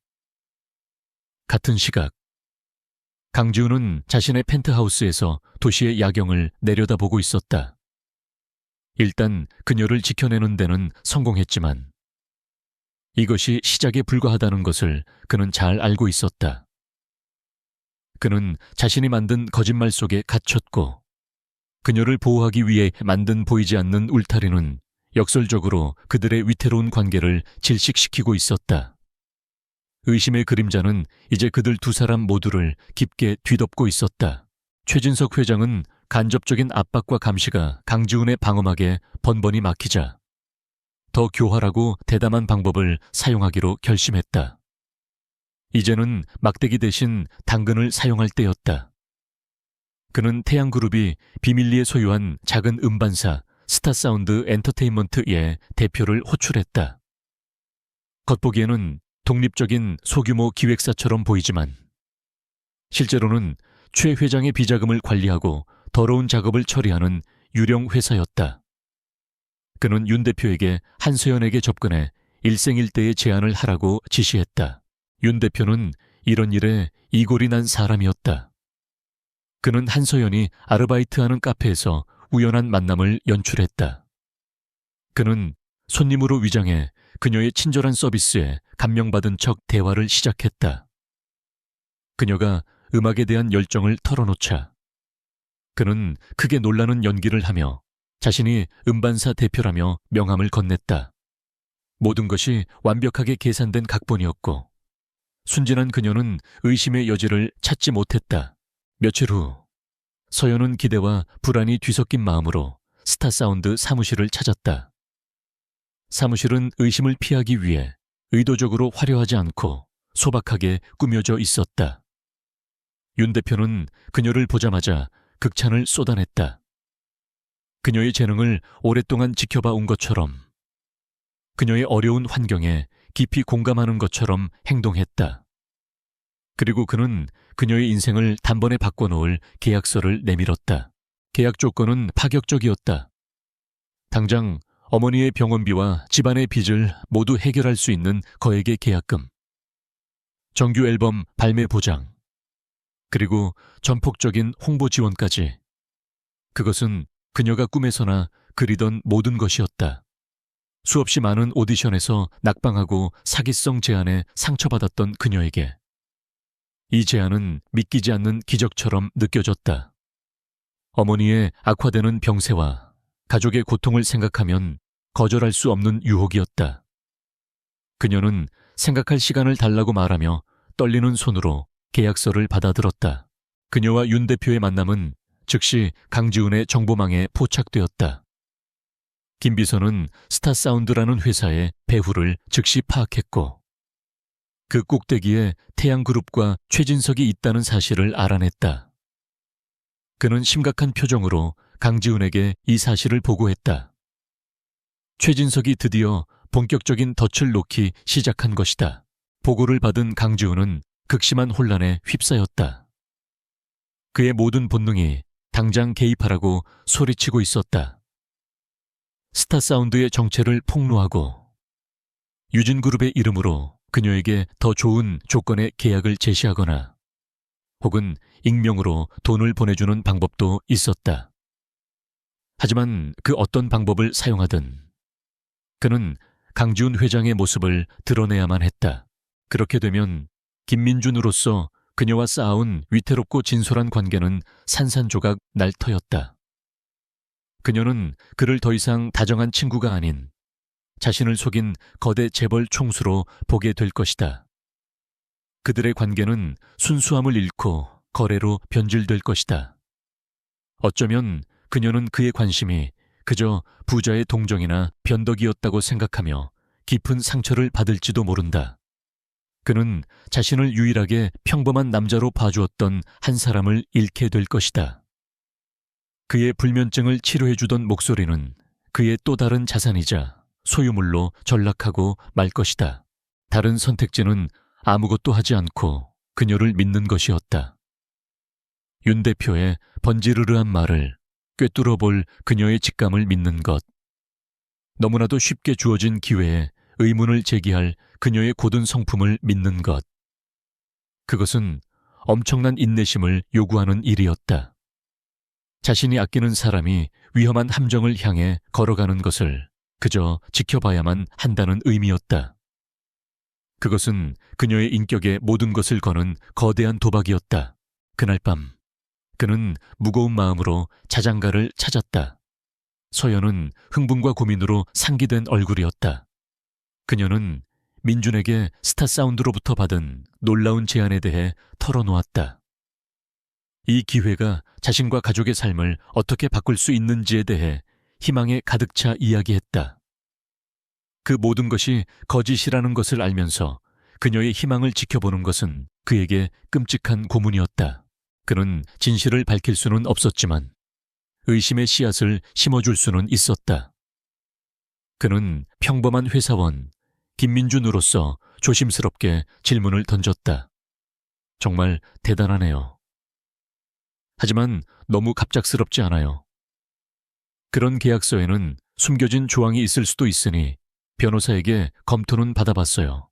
A: 같은 시각, 강지훈은 자신의 펜트하우스에서 도시의 야경을 내려다보고 있었다. 일단 그녀를 지켜내는 데는 성공했지만 이것이 시작에 불과하다는 것을 그는 잘 알고 있었다. 그는 자신이 만든 거짓말 속에 갇혔고 그녀를 보호하기 위해 만든 보이지 않는 울타리는 역설적으로 그들의 위태로운 관계를 질식시키고 있었다. 의심의 그림자는 이제 그들 두 사람 모두를 깊게 뒤덮고 있었다. 최진석 회장은 간접적인 압박과 감시가 강지훈의 방어막에 번번이 막히자 더 교활하고 대담한 방법을 사용하기로 결심했다. 이제는 막대기 대신 당근을 사용할 때였다. 그는 태양그룹이 비밀리에 소유한 작은 음반사 스타사운드 엔터테인먼트의 대표를 호출했다. 겉보기에는 독립적인 소규모 기획사처럼 보이지만 실제로는 최 회장의 비자금을 관리하고 더러운 작업을 처리하는 유령 회사였다. 그는 윤 대표에게 한서연에게 접근해 일생일대의 제안을 하라고 지시했다. 윤 대표는 이런 일에 이골이 난 사람이었다. 그는 한서연이 아르바이트하는 카페에서 우연한 만남을 연출했다. 그는 손님으로 위장해 그녀의 친절한 서비스에 감명받은 척 대화를 시작했다. 그녀가 음악에 대한 열정을 털어놓자 그는 크게 놀라는 연기를 하며 자신이 음반사 대표라며 명함을 건넸다. 모든 것이 완벽하게 계산된 각본이었고 순진한 그녀는 의심의 여지를 찾지 못했다. 며칠 후 서연은 기대와 불안이 뒤섞인 마음으로 스타사운드 사무실을 찾았다. 사무실은 의심을 피하기 위해 의도적으로 화려하지 않고 소박하게 꾸며져 있었다. 윤 대표는 그녀를 보자마자 극찬을 쏟아냈다. 그녀의 재능을 오랫동안 지켜봐 온 것처럼, 그녀의 어려운 환경에 깊이 공감하는 것처럼 행동했다. 그리고 그는 그녀의 인생을 단번에 바꿔놓을 계약서를 내밀었다. 계약 조건은 파격적이었다. 당장 어머니의 병원비와 집안의 빚을 모두 해결할 수 있는 거액의 계약금, 정규 앨범 발매 보장, 그리고 전폭적인 홍보 지원까지. 그것은 그녀가 꿈에서나 그리던 모든 것이었다. 수없이 많은 오디션에서 낙방하고 사기성 제안에 상처받았던 그녀에게 이 제안은 믿기지 않는 기적처럼 느껴졌다. 어머니의 악화되는 병세와 가족의 고통을 생각하면 거절할 수 없는 유혹이었다. 그녀는 생각할 시간을 달라고 말하며 떨리는 손으로 계약서를 받아들었다. 그녀와 윤 대표의 만남은 즉시 강지훈의 정보망에 포착되었다. 김 비서는 스타사운드라는 회사의 배후를 즉시 파악했고 그 꼭대기에 태양그룹과 최진석이 있다는 사실을 알아냈다. 그는 심각한 표정으로 강지훈에게 이 사실을 보고했다. 최진석이 드디어 본격적인 덫을 놓기 시작한 것이다. 보고를 받은 강지훈은 극심한 혼란에 휩싸였다. 그의 모든 본능이 당장 개입하라고 소리치고 있었다. 스타사운드의 정체를 폭로하고 유진그룹의 이름으로 그녀에게 더 좋은 조건의 계약을 제시하거나 혹은 익명으로 돈을 보내주는 방법도 있었다. 하지만 그 어떤 방법을 사용하든 그는 강지훈 회장의 모습을 드러내야만 했다. 그렇게 되면 김민준으로서 그녀와 쌓아온 위태롭고 진솔한 관계는 산산조각 날 터였다. 그녀는 그를 더 이상 다정한 친구가 아닌 자신을 속인 거대 재벌 총수로 보게 될 것이다. 그들의 관계는 순수함을 잃고 거래로 변질될 것이다. 어쩌면 그녀는 그의 관심이 그저 부자의 동정이나 변덕이었다고 생각하며 깊은 상처를 받을지도 모른다. 그는 자신을 유일하게 평범한 남자로 봐주었던 한 사람을 잃게 될 것이다. 그의 불면증을 치료해주던 목소리는 그의 또 다른 자산이자 소유물로 전락하고 말 것이다. 다른 선택지는 아무것도 하지 않고 그녀를 믿는 것이었다. 윤 대표의 번지르르한 말을 꿰뚫어 볼 그녀의 직감을 믿는 것. 너무나도 쉽게 주어진 기회에 의문을 제기할 그녀의 고든 성품을 믿는 것. 그것은 엄청난 인내심을 요구하는 일이었다. 자신이 아끼는 사람이 위험한 함정을 향해 걸어가는 것을 그저 지켜봐야만 한다는 의미였다. 그것은 그녀의 인격에 모든 것을 거는 거대한 도박이었다. 그날 밤 그는 무거운 마음으로 자장가를 찾았다. 서연은 흥분과 고민으로 상기된 얼굴이었다. 그녀는 민준에게 스타사운드로부터 받은 놀라운 제안에 대해 털어놓았다. 이 기회가 자신과 가족의 삶을 어떻게 바꿀 수 있는지에 대해 희망에 가득 차 이야기했다. 그 모든 것이 거짓이라는 것을 알면서 그녀의 희망을 지켜보는 것은 그에게 끔찍한 고문이었다. 그는 진실을 밝힐 수는 없었지만 의심의 씨앗을 심어줄 수는 있었다. 그는 평범한 회사원 김민준으로서 조심스럽게 질문을 던졌다. 정말 대단하네요. 하지만 너무 갑작스럽지 않아요. 그런 계약서에는 숨겨진 조항이 있을 수도 있으니 변호사에게 검토는 받아봤어요.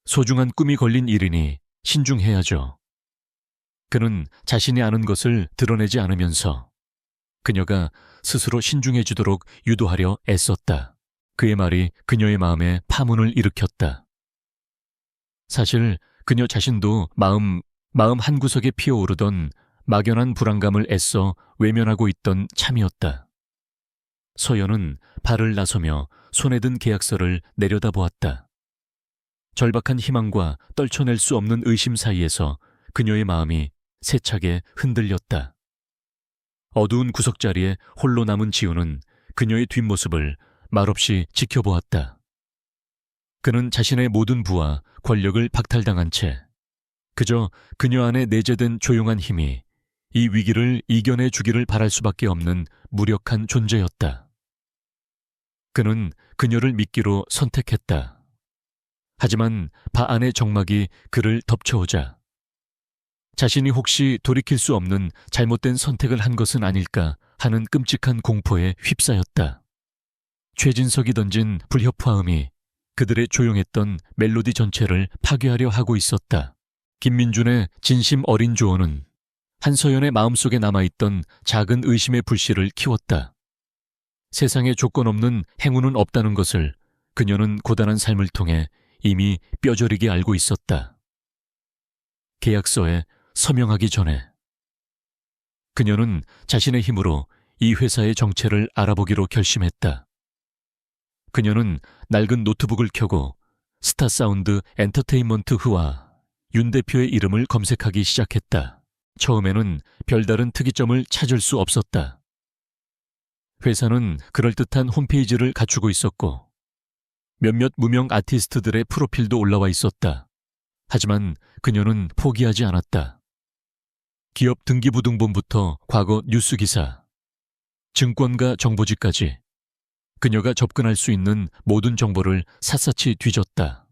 A: 소중한 꿈이 걸린 일이니 신중해야죠. 그는 자신이 아는 것을 드러내지 않으면서 그녀가 스스로 신중해지도록 유도하려 애썼다. 그의 말이 그녀의 마음에 파문을 일으켰다. 사실 그녀 자신도 마음 한구석에 피어오르던 막연한 불안감을 애써 외면하고 있던 참이었다. 서연은 발을 나서며 손에 든 계약서를 내려다보았다. 절박한 희망과 떨쳐낼 수 없는 의심 사이에서 그녀의 마음이 세차게 흔들렸다. 어두운 구석자리에 홀로 남은 지우는 그녀의 뒷모습을 말없이 지켜보았다. 그는 자신의 모든 부와 권력을 박탈당한 채 그저 그녀 안에 내재된 조용한 힘이 이 위기를 이겨내 주기를 바랄 수밖에 없는 무력한 존재였다. 그는 그녀를 믿기로 선택했다. 하지만 바 안의 정막이 그를 덮쳐오자 자신이 혹시 돌이킬 수 없는 잘못된 선택을 한 것은 아닐까 하는 끔찍한 공포에 휩싸였다. 최진석이 던진 불협화음이 그들의 조용했던 멜로디 전체를 파괴하려 하고 있었다. 김민준의 진심 어린 조언은 한서연의 마음속에 남아있던 작은 의심의 불씨를 키웠다. 세상에 조건 없는 행운은 없다는 것을 그녀는 고단한 삶을 통해 이미 뼈저리게 알고 있었다. 계약서에 서명하기 전에 그녀는 자신의 힘으로 이 회사의 정체를 알아보기로 결심했다. 그녀는 낡은 노트북을 켜고 스타사운드 엔터테인먼트흐와 윤 대표의 이름을 검색하기 시작했다. 처음에는 별다른 특이점을 찾을 수 없었다. 회사는 그럴듯한 홈페이지를 갖추고 있었고 몇몇 무명 아티스트들의 프로필도 올라와 있었다. 하지만 그녀는 포기하지 않았다. 기업 등기부등본부터 과거 뉴스기사, 증권가 정보지까지 그녀가 접근할 수 있는 모든 정보를 샅샅이 뒤졌다.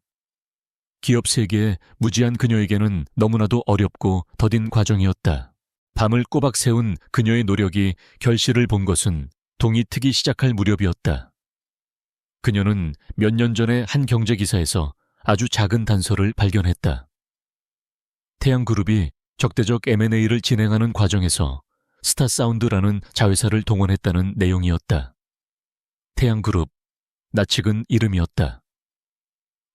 A: 기업 세계에 무지한 그녀에게는 너무나도 어렵고 더딘 과정이었다. 밤을 꼬박 세운 그녀의 노력이 결실을 본 것은 동이 트기 시작할 무렵이었다. 그녀는 몇 년 전에 한 경제기사에서 아주 작은 단서를 발견했다. 태양그룹이 적대적 M&A를 진행하는 과정에서 스타사운드라는 자회사를 동원했다는 내용이었다. 태양그룹, 낯익은 이름이었다.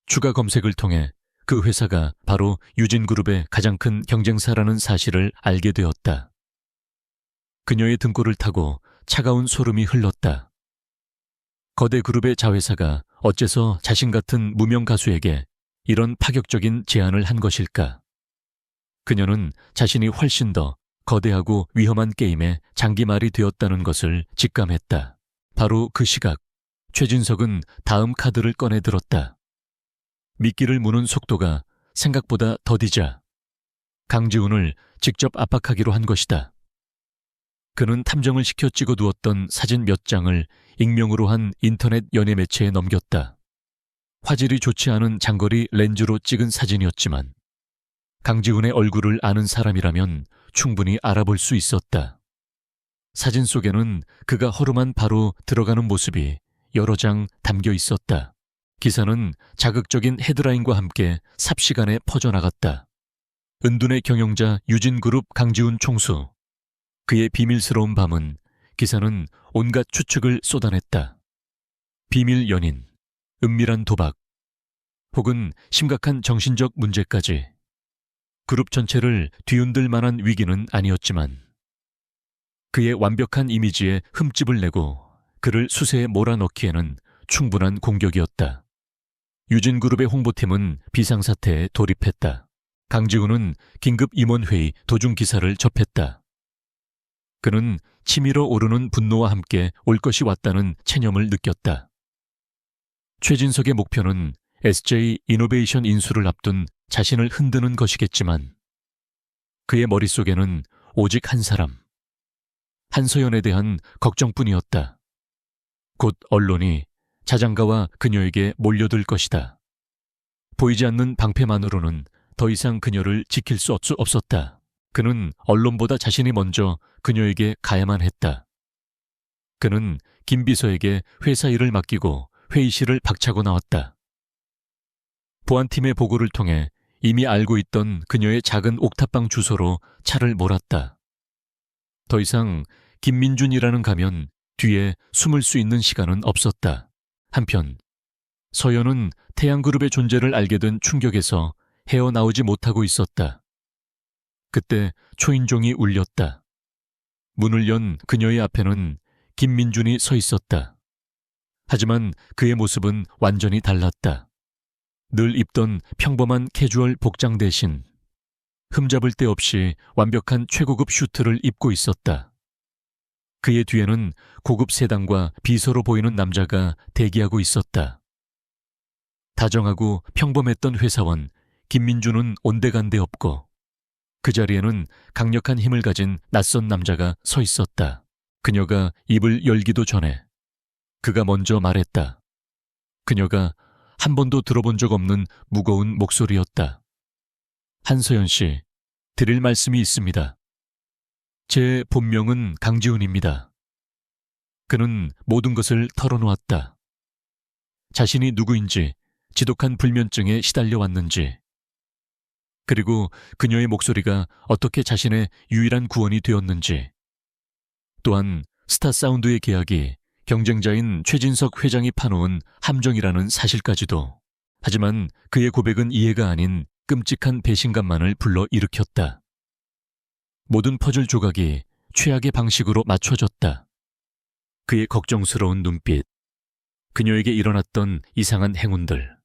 A: 추가 검색을 통해 그 회사가 바로 유진그룹의 가장 큰 경쟁사라는 사실을 알게 되었다. 그녀의 등골을 타고 차가운 소름이 흘렀다. 거대 그룹의 자회사가 어째서 자신 같은 무명 가수에게 이런 파격적인 제안을 한 것일까? 그녀는 자신이 훨씬 더 거대하고 위험한 게임에 장기말이 되었다는 것을 직감했다. 바로 그 시각, 최진석은 다음 카드를 꺼내 들었다. 미끼를 무는 속도가 생각보다 더디자 강지훈을 직접 압박하기로 한 것이다. 그는 탐정을 시켜 찍어두었던 사진 몇 장을 익명으로 한 인터넷 연예 매체에 넘겼다. 화질이 좋지 않은 장거리 렌즈로 찍은 사진이었지만 강지훈의 얼굴을 아는 사람이라면 충분히 알아볼 수 있었다. 사진 속에는 그가 허름한 바로 들어가는 모습이 여러 장 담겨 있었다. 기사는 자극적인 헤드라인과 함께 삽시간에 퍼져나갔다. 은둔의 경영자 유진그룹 강지훈 총수. 그의 비밀스러운 밤은 기사는 온갖 추측을 쏟아냈다. 비밀 연인, 은밀한 도박, 혹은 심각한 정신적 문제까지. 그룹 전체를 뒤흔들 만한 위기는 아니었지만 그의 완벽한 이미지에 흠집을 내고 그를 수세에 몰아넣기에는 충분한 공격이었다. 유진그룹의 홍보팀은 비상사태에 돌입했다. 강지훈은 긴급 임원회의 도중 기사를 접했다. 그는 치밀어 오르는 분노와 함께 올 것이 왔다는 체념을 느꼈다. 최진석의 목표는 SJ 이노베이션 인수를 앞둔 자신을 흔드는 것이겠지만 그의 머릿속에는 오직 한 사람, 한서연에 대한 걱정뿐이었다. 곧 언론이 자장가와 그녀에게 몰려들 것이다. 보이지 않는 방패만으로는 더 이상 그녀를 지킬 수 없었다. 그는 언론보다 자신이 먼저 그녀에게 가야만 했다. 그는 김 비서에게 회사 일을 맡기고 회의실을 박차고 나왔다. 보안팀의 보고를 통해 이미 알고 있던 그녀의 작은 옥탑방 주소로 차를 몰았다. 더 이상 김민준이라는 가면 뒤에 숨을 수 있는 시간은 없었다. 한편 서연은 태양그룹의 존재를 알게 된 충격에서 헤어나오지 못하고 있었다. 그때 초인종이 울렸다. 문을 연 그녀의 앞에는 김민준이 서 있었다. 하지만 그의 모습은 완전히 달랐다. 늘 입던 평범한 캐주얼 복장 대신 흠잡을 데 없이 완벽한 최고급 슈트를 입고 있었다. 그의 뒤에는 고급 세단과 비서로 보이는 남자가 대기하고 있었다. 다정하고 평범했던 회사원 김민준은 온데간데 없고 그 자리에는 강력한 힘을 가진 낯선 남자가 서 있었다. 그녀가 입을 열기도 전에 그가 먼저 말했다. 그녀가 한 번도 들어본 적 없는 무거운 목소리였다. 한서연 씨, 드릴 말씀이 있습니다. 제 본명은 강지훈입니다. 그는 모든 것을 털어놓았다. 자신이 누구인지, 지독한 불면증에 시달려왔는지, 그리고 그녀의 목소리가 어떻게 자신의 유일한 구원이 되었는지, 또한 스타사운드의 계약이 경쟁자인 최진석 회장이 파놓은 함정이라는 사실까지도. 하지만 그의 고백은 이해가 아닌 끔찍한 배신감만을 불러일으켰다. 모든 퍼즐 조각이 최악의 방식으로 맞춰졌다. 그의 걱정스러운 눈빛, 그녀에게 일어났던 이상한 행운들,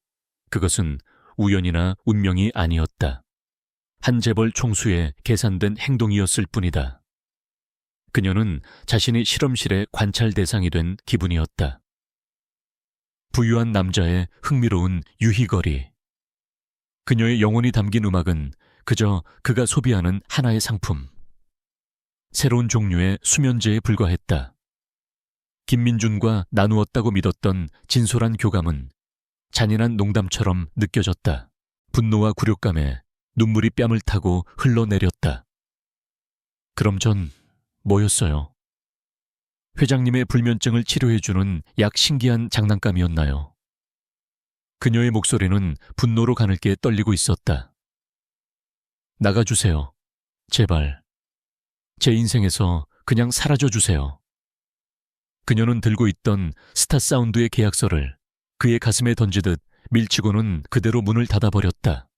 A: 그것은 우연이나 운명이 아니었다. 한 재벌 총수의 계산된 행동이었을 뿐이다. 그녀는 자신이 실험실의 관찰 대상이 된 기분이었다. 부유한 남자의 흥미로운 유희거리. 그녀의 영혼이 담긴 음악은 그저 그가 소비하는 하나의 상품. 새로운 종류의 수면제에 불과했다. 김민준과 나누었다고 믿었던 진솔한 교감은 잔인한 농담처럼 느껴졌다. 분노와 굴욕감에 눈물이 뺨을 타고 흘러내렸다. 그럼 전 뭐였어요? 회장님의 불면증을 치료해주는 약 신기한 장난감이었나요? 그녀의 목소리는 분노로 가늘게 떨리고 있었다. 나가주세요. 제발. 제 인생에서 그냥 사라져주세요. 그녀는 들고 있던 스타사운드의 계약서를 그의 가슴에 던지듯 밀치고는 그대로 문을 닫아버렸다.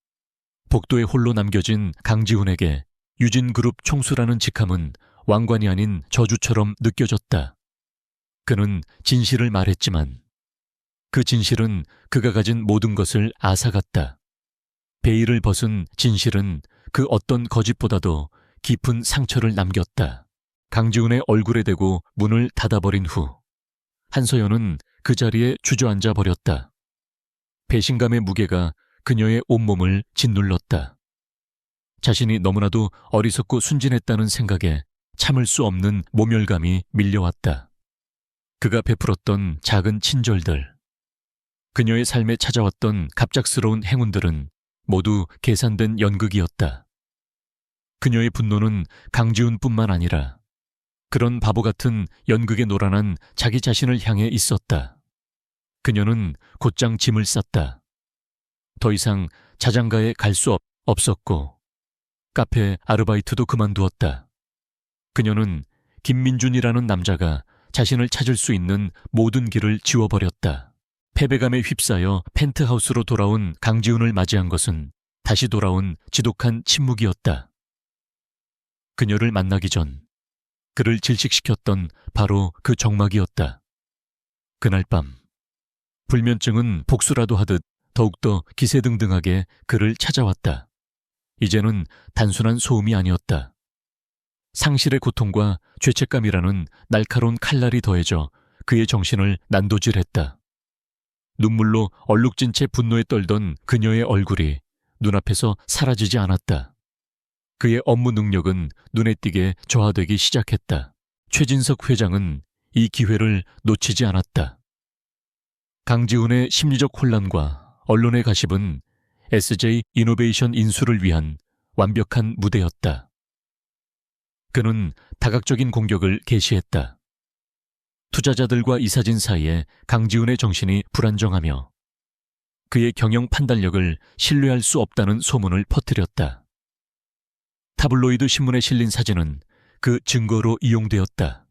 A: 복도에 홀로 남겨진 강지훈에게 유진그룹 총수라는 직함은 왕관이 아닌 저주처럼 느껴졌다. 그는 진실을 말했지만 그 진실은 그가 가진 모든 것을 앗아갔다. 베일을 벗은 진실은 그 어떤 거짓보다도 깊은 상처를 남겼다. 강지훈의 얼굴에 대고 문을 닫아버린 후 한서연은 그 자리에 주저앉아 버렸다. 배신감의 무게가 그녀의 온몸을 짓눌렀다. 자신이 너무나도 어리석고 순진했다는 생각에 참을 수 없는 모멸감이 밀려왔다. 그가 베풀었던 작은 친절들, 그녀의 삶에 찾아왔던 갑작스러운 행운들은 모두 계산된 연극이었다. 그녀의 분노는 강지훈뿐만 아니라 그런 바보 같은 연극에 노란한 자기 자신을 향해 있었다. 그녀는 곧장 짐을 쌌다. 더 이상 자장가에 갈 수 없었고 카페 아르바이트도 그만두었다. 그녀는 김민준이라는 남자가 자신을 찾을 수 있는 모든 길을 지워버렸다. 패배감에 휩싸여 펜트하우스로 돌아온 강지훈을 맞이한 것은 다시 돌아온 지독한 침묵이었다. 그녀를 만나기 전 그를 질식시켰던 바로 그 정막이었다. 그날 밤 불면증은 복수라도 하듯 더욱더 기세등등하게 그를 찾아왔다. 이제는 단순한 소음이 아니었다. 상실의 고통과 죄책감이라는 날카로운 칼날이 더해져 그의 정신을 난도질했다. 눈물로 얼룩진 채 분노에 떨던 그녀의 얼굴이 눈앞에서 사라지지 않았다. 그의 업무 능력은 눈에 띄게 저하되기 시작했다. 최진석 회장은 이 기회를 놓치지 않았다. 강지훈의 심리적 혼란과 언론의 가십은 SJ 이노베이션 인수를 위한 완벽한 무대였다. 그는 다각적인 공격을 개시했다. 투자자들과 이사진 사이에 강지훈의 정신이 불안정하며 그의 경영 판단력을 신뢰할 수 없다는 소문을 퍼뜨렸다. 타블로이드 신문에 실린 사진은 그 증거로 이용되었다.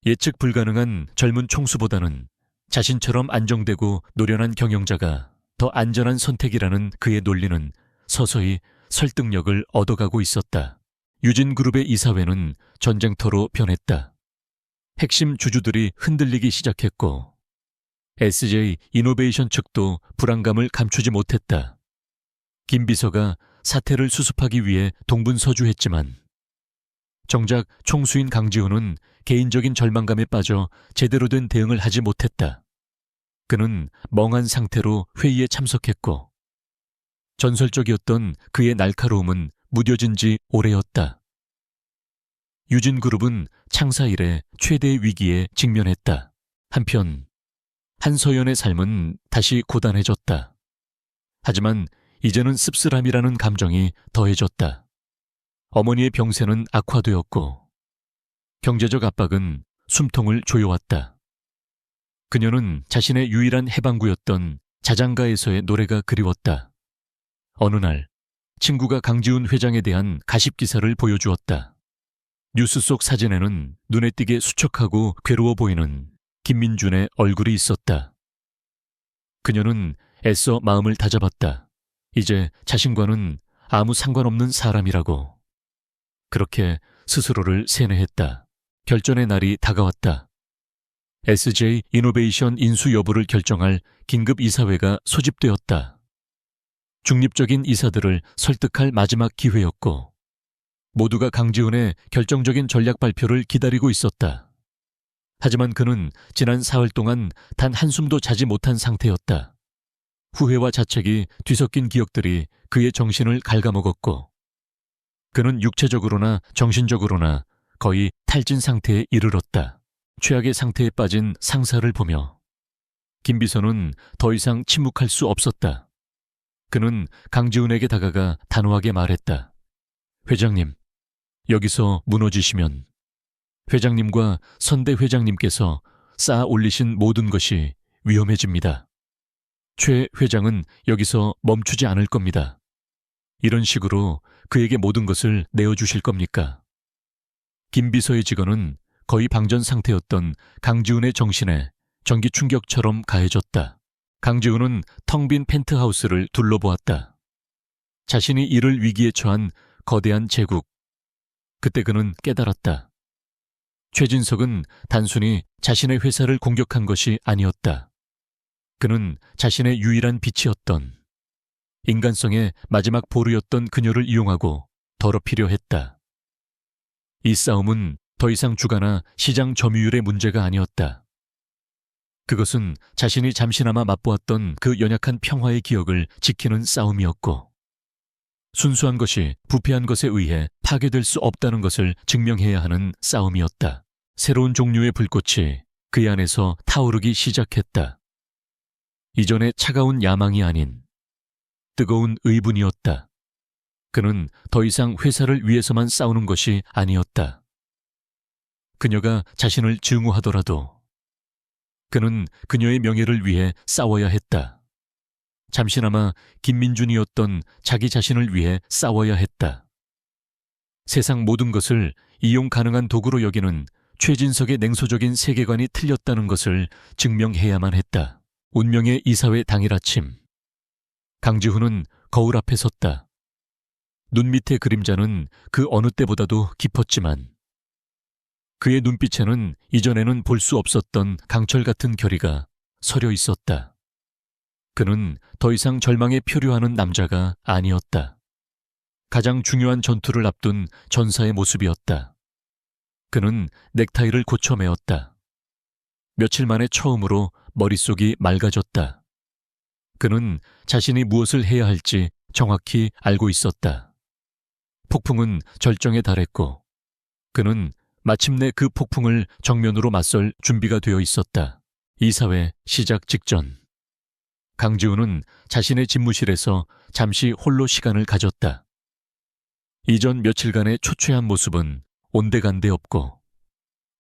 A: 예측 불가능한 젊은 총수보다는 자신처럼 안정되고 노련한 경영자가 더 안전한 선택이라는 그의 논리는 서서히 설득력을 얻어가고 있었다. 유진그룹의 이사회는 전쟁터로 변했다. 핵심 주주들이 흔들리기 시작했고 SJ 이노베이션 측도 불안감을 감추지 못했다. 김 비서가 사태를 수습하기 위해 동분서주했지만 정작 총수인 강지훈은 개인적인 절망감에 빠져 제대로 된 대응을 하지 못했다. 그는 멍한 상태로 회의에 참석했고 전설적이었던 그의 날카로움은 무뎌진 지 오래였다. 유진그룹은 창사 이래 최대의 위기에 직면했다. 한편 한서연의 삶은 다시 고단해졌다. 하지만 이제는 씁쓸함이라는 감정이 더해졌다. 어머니의 병세는 악화되었고 경제적 압박은 숨통을 조여왔다. 그녀는 자신의 유일한 해방구였던 자장가에서의 노래가 그리웠다. 어느 날 친구가 강지훈 회장에 대한 가십 기사를 보여주었다. 뉴스 속 사진에는 눈에 띄게 수척하고 괴로워 보이는 김민준의 얼굴이 있었다. 그녀는 애써 마음을 다잡았다. 이제 자신과는 아무 상관없는 사람이라고. 그렇게 스스로를 세뇌했다. 결전의 날이 다가왔다. SJ 이노베이션 인수 여부를 결정할 긴급 이사회가 소집되었다. 중립적인 이사들을 설득할 마지막 기회였고 모두가 강지훈의 결정적인 전략 발표를 기다리고 있었다. 하지만 그는 지난 사흘 동안 단 한숨도 자지 못한 상태였다. 후회와 자책이 뒤섞인 기억들이 그의 정신을 갉아먹었고 그는 육체적으로나 정신적으로나 거의 탈진 상태에 이르렀다. 최악의 상태에 빠진 상사를 보며 김비서는 더 이상 침묵할 수 없었다. 그는 강지훈에게 다가가 단호하게 말했다. 회장님, 여기서 무너지시면 회장님과 선대 회장님께서 쌓아 올리신 모든 것이 위험해집니다. 최 회장은 여기서 멈추지 않을 겁니다. 이런 식으로 그에게 모든 것을 내어주실 겁니까? 김비서의 직언은 거의 방전 상태였던 강지훈의 정신에 전기 충격처럼 가해졌다. 강지훈은 텅 빈 펜트하우스를 둘러보았다. 자신이 이를 위기에 처한 거대한 제국. 그때 그는 깨달았다. 최진석은 단순히 자신의 회사를 공격한 것이 아니었다. 그는 자신의 유일한 빛이었던, 인간성의 마지막 보루였던 그녀를 이용하고 더럽히려 했다. 이 싸움은 더 이상 주가나 시장 점유율의 문제가 아니었다. 그것은 자신이 잠시나마 맛보았던 그 연약한 평화의 기억을 지키는 싸움이었고, 순수한 것이 부패한 것에 의해 파괴될 수 없다는 것을 증명해야 하는 싸움이었다. 새로운 종류의 불꽃이 그의 안에서 타오르기 시작했다. 이전의 차가운 야망이 아닌 뜨거운 의분이었다. 그는 더 이상 회사를 위해서만 싸우는 것이 아니었다. 그녀가 자신을 증오하더라도 그는 그녀의 명예를 위해 싸워야 했다. 잠시나마 김민준이었던 자기 자신을 위해 싸워야 했다. 세상 모든 것을 이용 가능한 도구로 여기는 최진석의 냉소적인 세계관이 틀렸다는 것을 증명해야만 했다. 운명의 이사회 당일 아침, 강지훈은 거울 앞에 섰다. 눈 밑의 그림자는 그 어느 때보다도 깊었지만 그의 눈빛에는 이전에는 볼 수 없었던 강철 같은 결의가 서려 있었다. 그는 더 이상 절망에 표류하는 남자가 아니었다. 가장 중요한 전투를 앞둔 전사의 모습이었다. 그는 넥타이를 고쳐 매었다. 며칠 만에 처음으로 머릿속이 맑아졌다. 그는 자신이 무엇을 해야 할지 정확히 알고 있었다. 폭풍은 절정에 달했고 그는 마침내 그 폭풍을 정면으로 맞설 준비가 되어 있었다. 이사회 시작 직전 강지훈은 자신의 집무실에서 잠시 홀로 시간을 가졌다. 이전 며칠간의 초췌한 모습은 온데간데 없고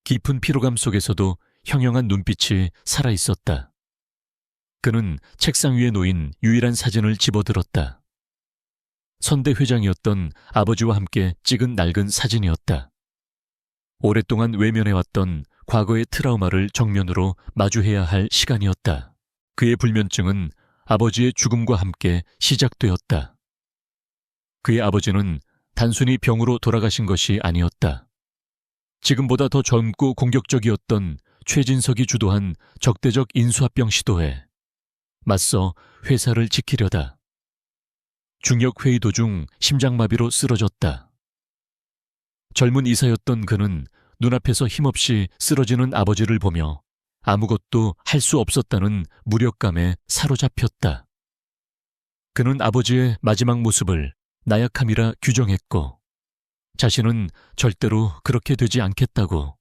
A: 깊은 피로감 속에서도 형형한 눈빛이 살아있었다. 그는 책상 위에 놓인 유일한 사진을 집어들었다. 선대 회장이었던 아버지와 함께 찍은 낡은 사진이었다. 오랫동안 외면해왔던 과거의 트라우마를 정면으로 마주해야 할 시간이었다. 그의 불면증은 아버지의 죽음과 함께 시작되었다. 그의 아버지는 단순히 병으로 돌아가신 것이 아니었다. 지금보다 더 젊고 공격적이었던 최진석이 주도한 적대적 인수합병 시도에 맞서 회사를 지키려다 중역회의 도중 심장마비로 쓰러졌다. 젊은 이사였던 그는 눈앞에서 힘없이 쓰러지는 아버지를 보며 아무것도 할 수 없었다는 무력감에 사로잡혔다. 그는 아버지의 마지막 모습을 나약함이라 규정했고 자신은 절대로 그렇게 되지 않겠다고,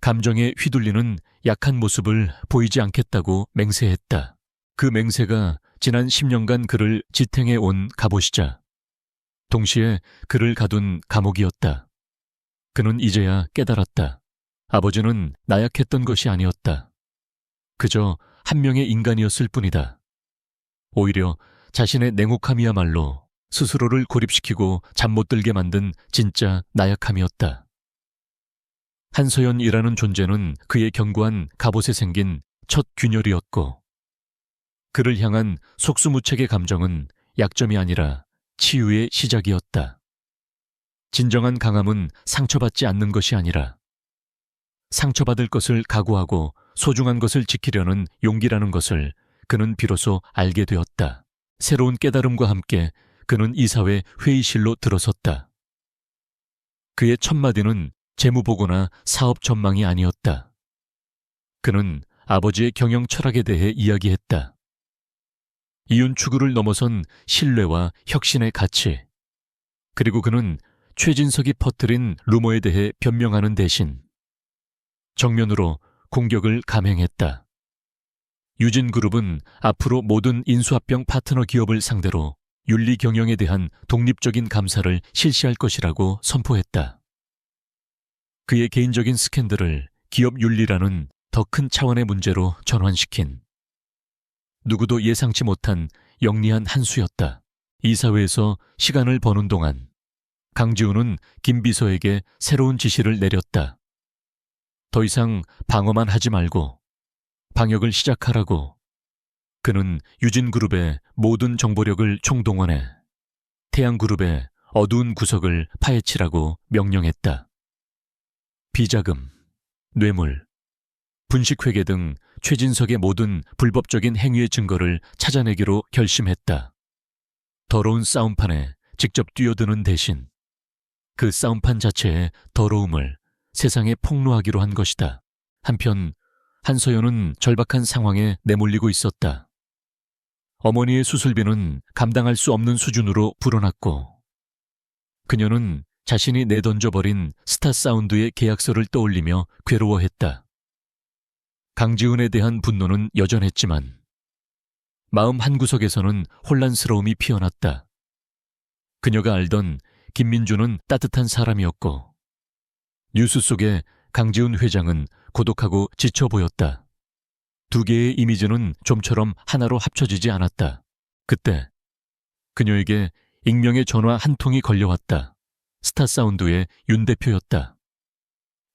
A: 감정에 휘둘리는 약한 모습을 보이지 않겠다고 맹세했다. 그 맹세가 지난 10년간 그를 지탱해 온 갑옷이자 동시에 그를 가둔 감옥이었다. 그는 이제야 깨달았다. 아버지는 나약했던 것이 아니었다. 그저 한 명의 인간이었을 뿐이다. 오히려 자신의 냉혹함이야말로 스스로를 고립시키고 잠 못 들게 만든 진짜 나약함이었다. 한서연이라는 존재는 그의 견고한 갑옷에 생긴 첫 균열이었고 그를 향한 속수무책의 감정은 약점이 아니라 치유의 시작이었다. 진정한 강함은 상처받지 않는 것이 아니라 상처받을 것을 각오하고 소중한 것을 지키려는 용기라는 것을 그는 비로소 알게 되었다. 새로운 깨달음과 함께 그는 이사회 회의실로 들어섰다. 그의 첫 마디는 재무보고나 사업 전망이 아니었다. 그는 아버지의 경영 철학에 대해 이야기했다. 이윤 추구를 넘어선 신뢰와 혁신의 가치. 그리고 그는 최진석이 퍼뜨린 루머에 대해 변명하는 대신 정면으로 공격을 감행했다. 유진그룹은 앞으로 모든 인수합병 파트너 기업을 상대로 윤리 경영에 대한 독립적인 감사를 실시할 것이라고 선포했다. 그의 개인적인 스캔들을 기업 윤리라는 더 큰 차원의 문제로 전환시킨 누구도 예상치 못한 영리한 한 수였다. 이사회에서 시간을 버는 동안 강지훈은 김 비서에게 새로운 지시를 내렸다. 더 이상 방어만 하지 말고 방역을 시작하라고. 그는 유진그룹의 모든 정보력을 총동원해 태양그룹의 어두운 구석을 파헤치라고 명령했다. 비자금, 뇌물, 분식회계 등 최진석의 모든 불법적인 행위의 증거를 찾아내기로 결심했다. 더러운 싸움판에 직접 뛰어드는 대신 그 싸움판 자체의 더러움을 세상에 폭로하기로 한 것이다. 한편 한서연은 절박한 상황에 내몰리고 있었다. 어머니의 수술비는 감당할 수 없는 수준으로 불어났고 그녀는 자신이 내던져버린 스타사운드의 계약서를 떠올리며 괴로워했다. 강지훈에 대한 분노는 여전했지만 마음 한구석에서는 혼란스러움이 피어났다. 그녀가 알던 김민주는 따뜻한 사람이었고 뉴스 속에 강지훈 회장은 고독하고 지쳐 보였다. 두 개의 이미지는 좀처럼 하나로 합쳐지지 않았다. 그때 그녀에게 익명의 전화 한 통이 걸려왔다. 스타사운드의 윤 대표였다.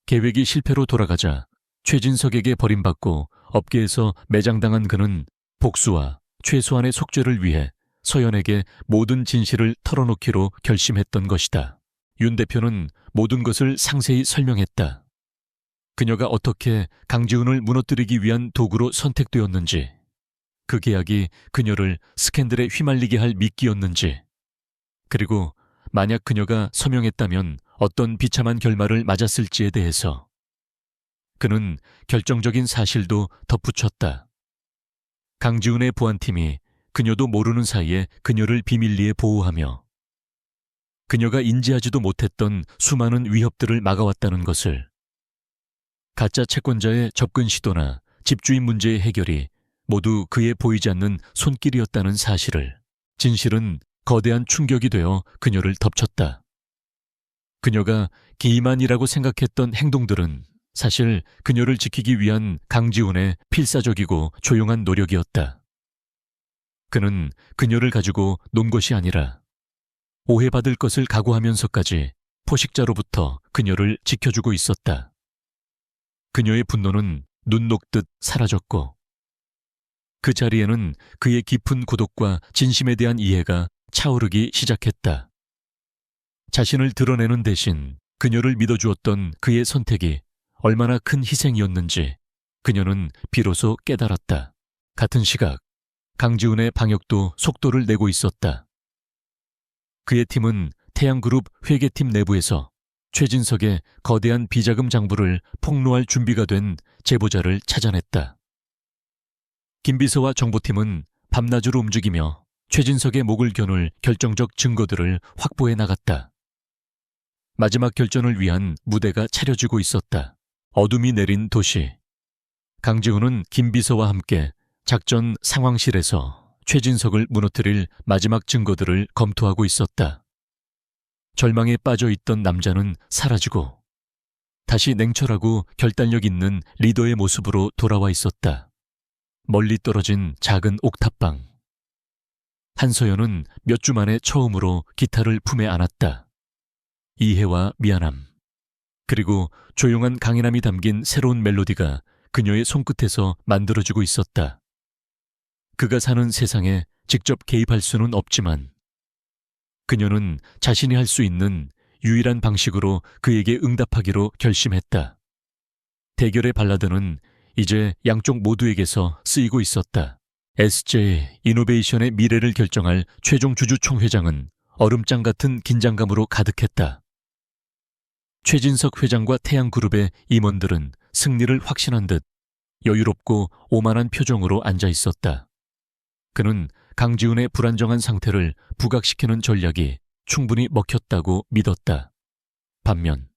A: 계획이 실패로 돌아가자 최진석에게 버림받고 업계에서 매장당한 그는 복수와 최소한의 속죄를 위해 서연에게 모든 진실을 털어놓기로 결심했던 것이다. 윤 대표는 모든 것을 상세히 설명했다. 그녀가 어떻게 강지훈을 무너뜨리기 위한 도구로 선택되었는지, 그 계약이 그녀를 스캔들에 휘말리게 할 미끼였는지, 그리고 만약 그녀가 서명했다면 어떤 비참한 결말을 맞았을지에 대해서 그는 결정적인 사실도 덧붙였다. 강지훈의 보안팀이 그녀도 모르는 사이에 그녀를 비밀리에 보호하며 그녀가 인지하지도 못했던 수많은 위협들을 막아왔다는 것을, 가짜 채권자의 접근 시도나 집주인 문제의 해결이 모두 그의 보이지 않는 손길이었다는 사실을, 진실은 거대한 충격이 되어 그녀를 덮쳤다. 그녀가 기만이라고 생각했던 행동들은 사실 그녀를 지키기 위한 강지훈의 필사적이고 조용한 노력이었다. 그는 그녀를 가지고 논 것이 아니라 오해받을 것을 각오하면서까지 포식자로부터 그녀를 지켜주고 있었다. 그녀의 분노는 눈 녹듯 사라졌고 그 자리에는 그의 깊은 고독과 진심에 대한 이해가 차오르기 시작했다. 자신을 드러내는 대신 그녀를 믿어주었던 그의 선택이 얼마나 큰 희생이었는지 그녀는 비로소 깨달았다. 같은 시각 강지훈의 방역도 속도를 내고 있었다. 그의 팀은 태양그룹 회계팀 내부에서 최진석의 거대한 비자금 장부를 폭로할 준비가 된 제보자를 찾아냈다. 김 비서와 정보팀은 밤낮으로 움직이며 최진석의 목을 겨눌 결정적 증거들을 확보해 나갔다. 마지막 결전을 위한 무대가 차려지고 있었다. 어둠이 내린 도시. 강지훈은 김 비서와 함께 작전 상황실에서 최진석을 무너뜨릴 마지막 증거들을 검토하고 있었다. 절망에 빠져 있던 남자는 사라지고 다시 냉철하고 결단력 있는 리더의 모습으로 돌아와 있었다. 멀리 떨어진 작은 옥탑방. 한서연은 몇 주 만에 처음으로 기타를 품에 안았다. 이해와 미안함, 그리고 조용한 강인함이 담긴 새로운 멜로디가 그녀의 손끝에서 만들어지고 있었다. 그가 사는 세상에 직접 개입할 수는 없지만 그녀는 자신이 할 수 있는 유일한 방식으로 그에게 응답하기로 결심했다. 대결의 발라드는 이제 양쪽 모두에게서 쓰이고 있었다. SJ 이노베이션의 미래를 결정할 최종 주주 총회장은 얼음장 같은 긴장감으로 가득했다. 최진석 회장과 태양그룹의 임원들은 승리를 확신한 듯 여유롭고 오만한 표정으로 앉아 있었다. 그는 강지훈의 불안정한 상태를 부각시키는 전략이 충분히 먹혔다고 믿었다. 반면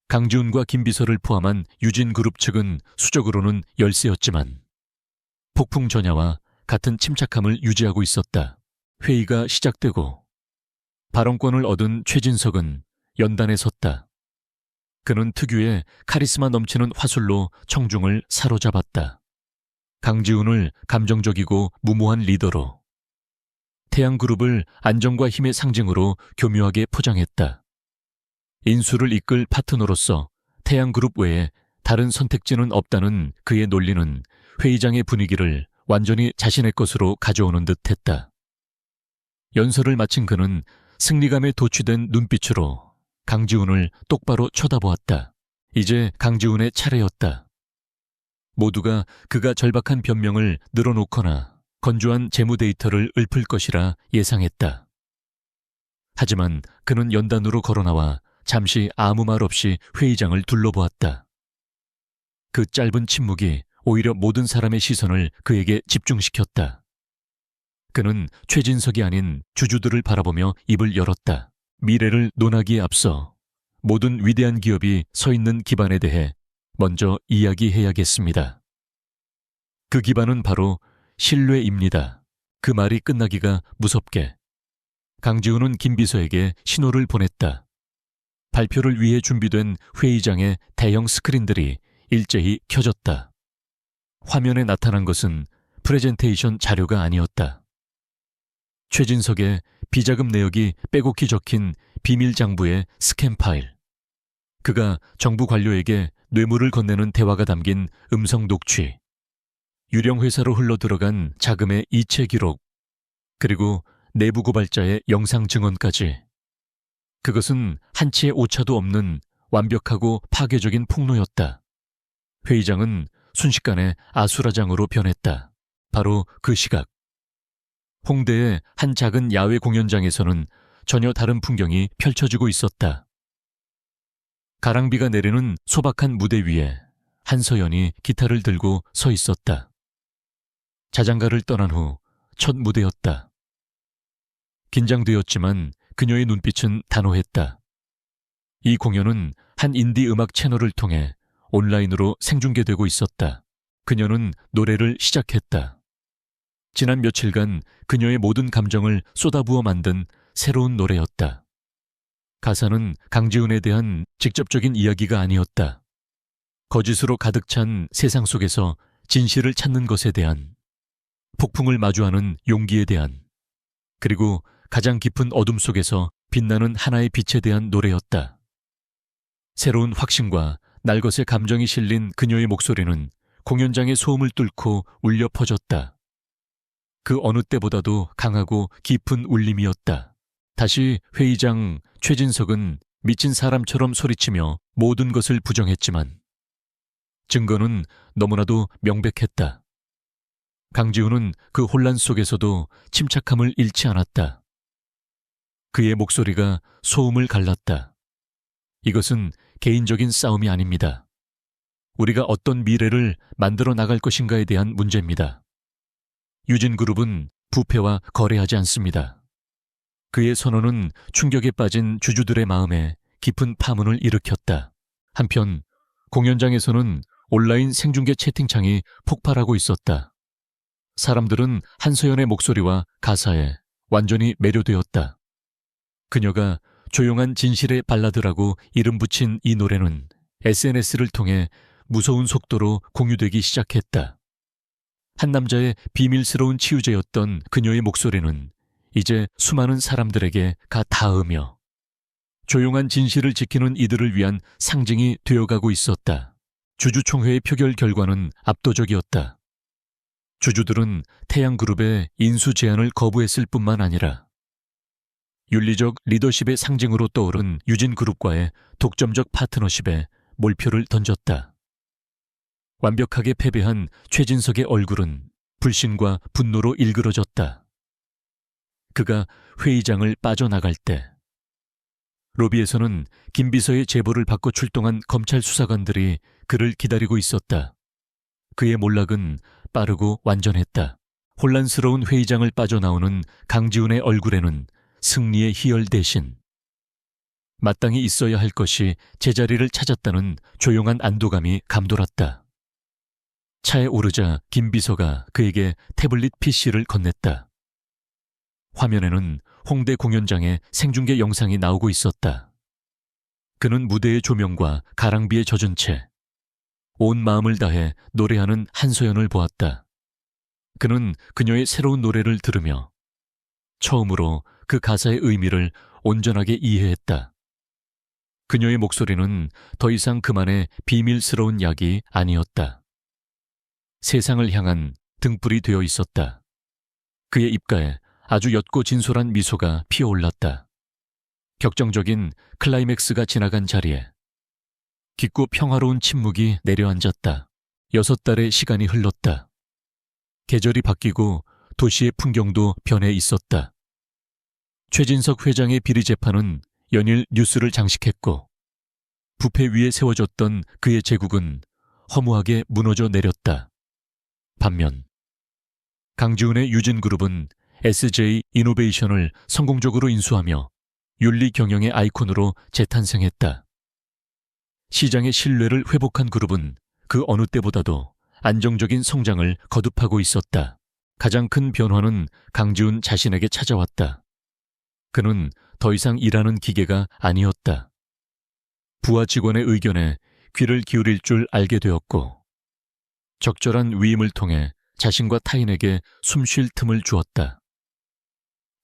A: 강지훈과 김비서를 포함한 유진그룹 측은 수적으로는 열세였지만 폭풍 전야와 같은 침착함을 유지하고 있었다. 회의가 시작되고 발언권을 얻은 최진석은 연단에 섰다. 그는 특유의 카리스마 넘치는 화술로 청중을 사로잡았다. 강지훈을 감정적이고 무모한 리더로, 태양그룹을 안정과 힘의 상징으로 교묘하게 포장했다. 인수를 이끌 파트너로서 태양그룹 외에 다른 선택지는 없다는 그의 논리는 회의장의 분위기를 완전히 자신의 것으로 가져오는 듯했다. 연설을 마친 그는 승리감에 도취된 눈빛으로 강지훈을 똑바로 쳐다보았다. 이제 강지훈의 차례였다. 모두가 그가 절박한 변명을 늘어놓거나 건조한 재무 데이터를 읊을 것이라 예상했다. 하지만 그는 연단으로 걸어나와 잠시 아무 말 없이 회의장을 둘러보았다. 그 짧은 침묵이 오히려 모든 사람의 시선을 그에게 집중시켰다. 그는 최진석이 아닌 주주들을 바라보며 입을 열었다. 미래를 논하기에 앞서 모든 위대한 기업이 서 있는 기반에 대해 먼저 이야기해야겠습니다. 그 기반은 바로 신뢰입니다. 그 말이 끝나기가 무섭게 강지훈은 김비서에게 신호를 보냈다. 발표를 위해 준비된 회의장의 대형 스크린들이 일제히 켜졌다. 화면에 나타난 것은 프레젠테이션 자료가 아니었다. 최진석의 비자금 내역이 빼곡히 적힌 비밀 장부의 스캔 파일. 그가 정부 관료에게 뇌물을 건네는 대화가 담긴 음성 녹취. 유령 회사로 흘러들어간 자금의 이체 기록. 그리고 내부 고발자의 영상 증언까지. 그것은 한치의 오차도 없는 완벽하고 파괴적인 폭로였다. 회의장은 순식간에 아수라장으로 변했다. 바로 그 시각. 홍대의 한 작은 야외 공연장에서는 전혀 다른 풍경이 펼쳐지고 있었다. 가랑비가 내리는 소박한 무대 위에 한서연이 기타를 들고 서 있었다. 자장가를 떠난 후 첫 무대였다. 긴장되었지만 그녀의 눈빛은 단호했다. 이 공연은 한 인디 음악 채널을 통해 온라인으로 생중계되고 있었다. 그녀는 노래를 시작했다. 지난 며칠간 그녀의 모든 감정을 쏟아부어 만든 새로운 노래였다. 가사는 강지훈에 대한 직접적인 이야기가 아니었다. 거짓으로 가득 찬 세상 속에서 진실을 찾는 것에 대한, 폭풍을 마주하는 용기에 대한, 그리고 가장 깊은 어둠 속에서 빛나는 하나의 빛에 대한 노래였다. 새로운 확신과 날것의 감정이 실린 그녀의 목소리는 공연장의 소음을 뚫고 울려 퍼졌다. 그 어느 때보다도 강하고 깊은 울림이었다. 다시 회의장 최진석은 미친 사람처럼 소리치며 모든 것을 부정했지만 증거는 너무나도 명백했다. 강지훈은 그 혼란 속에서도 침착함을 잃지 않았다. 그의 목소리가 소음을 갈랐다. 이것은 개인적인 싸움이 아닙니다. 우리가 어떤 미래를 만들어 나갈 것인가에 대한 문제입니다. 유진그룹은 부패와 거래하지 않습니다. 그의 선언은 충격에 빠진 주주들의 마음에 깊은 파문을 일으켰다. 한편 공연장에서는 온라인 생중계 채팅창이 폭발하고 있었다. 사람들은 한서연의 목소리와 가사에 완전히 매료되었다. 그녀가 조용한 진실의 발라드라고 이름 붙인 이 노래는 SNS를 통해 무서운 속도로 공유되기 시작했다. 한 남자의 비밀스러운 치유제였던 그녀의 목소리는 이제 수많은 사람들에게 가 닿으며 조용한 진실을 지키는 이들을 위한 상징이 되어가고 있었다. 주주총회의 표결 결과는 압도적이었다. 주주들은 태양그룹의 인수 제안을 거부했을 뿐만 아니라 윤리적 리더십의 상징으로 떠오른 유진그룹과의 독점적 파트너십에 몰표를 던졌다. 완벽하게 패배한 최진석의 얼굴은 불신과 분노로 일그러졌다. 그가 회의장을 빠져나갈 때 로비에서는 김비서의 제보를 받고 출동한 검찰 수사관들이 그를 기다리고 있었다. 그의 몰락은 빠르고 완전했다. 혼란스러운 회의장을 빠져나오는 강지훈의 얼굴에는 승리의 희열 대신 마땅히 있어야 할 것이 제자리를 찾았다는 조용한 안도감이 감돌았다. 차에 오르자 김 비서가 그에게 태블릿 PC를 건넸다. 화면에는 홍대 공연장의 생중계 영상이 나오고 있었다. 그는 무대의 조명과 가랑비에 젖은 채 온 마음을 다해 노래하는 한소연을 보았다. 그는 그녀의 새로운 노래를 들으며 처음으로 그 가사의 의미를 온전하게 이해했다. 그녀의 목소리는 더 이상 그만의 비밀스러운 약이 아니었다. 세상을 향한 등불이 되어 있었다. 그의 입가에 아주 옅고 진솔한 미소가 피어올랐다. 격정적인 클라이맥스가 지나간 자리에 깊고 평화로운 침묵이 내려앉았다. 6달의 시간이 흘렀다. 계절이 바뀌고 도시의 풍경도 변해 있었다. 최진석 회장의 비리 재판은 연일 뉴스를 장식했고 부패 위에 세워졌던 그의 제국은 허무하게 무너져 내렸다. 반면 강지훈의 유진그룹은 SJ 이노베이션을 성공적으로 인수하며 윤리 경영의 아이콘으로 재탄생했다. 시장의 신뢰를 회복한 그룹은 그 어느 때보다도 안정적인 성장을 거듭하고 있었다. 가장 큰 변화는 강지훈 자신에게 찾아왔다. 그는 더 이상 일하는 기계가 아니었다. 부하 직원의 의견에 귀를 기울일 줄 알게 되었고 적절한 위임을 통해 자신과 타인에게 숨 쉴 틈을 주었다.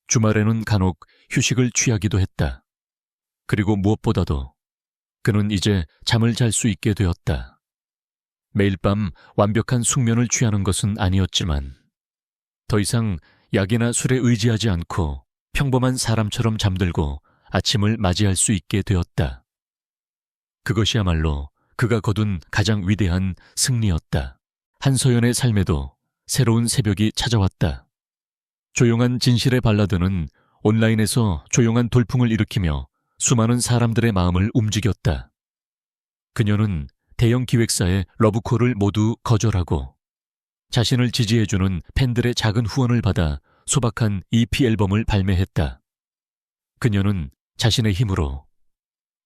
A: 주말에는 간혹 휴식을 취하기도 했다. 그리고 무엇보다도 그는 이제 잠을 잘 수 있게 되었다. 매일 밤 완벽한 숙면을 취하는 것은 아니었지만 더 이상 약이나 술에 의지하지 않고 평범한 사람처럼 잠들고 아침을 맞이할 수 있게 되었다. 그것이야말로 그가 거둔 가장 위대한 승리였다. 한소연의 삶에도 새로운 새벽이 찾아왔다. 조용한 진실의 발라드는 온라인에서 조용한 돌풍을 일으키며 수많은 사람들의 마음을 움직였다. 그녀는 대형 기획사의 러브콜을 모두 거절하고 자신을 지지해주는 팬들의 작은 후원을 받아 소박한 EP 앨범을 발매했다. 그녀는 자신의 힘으로,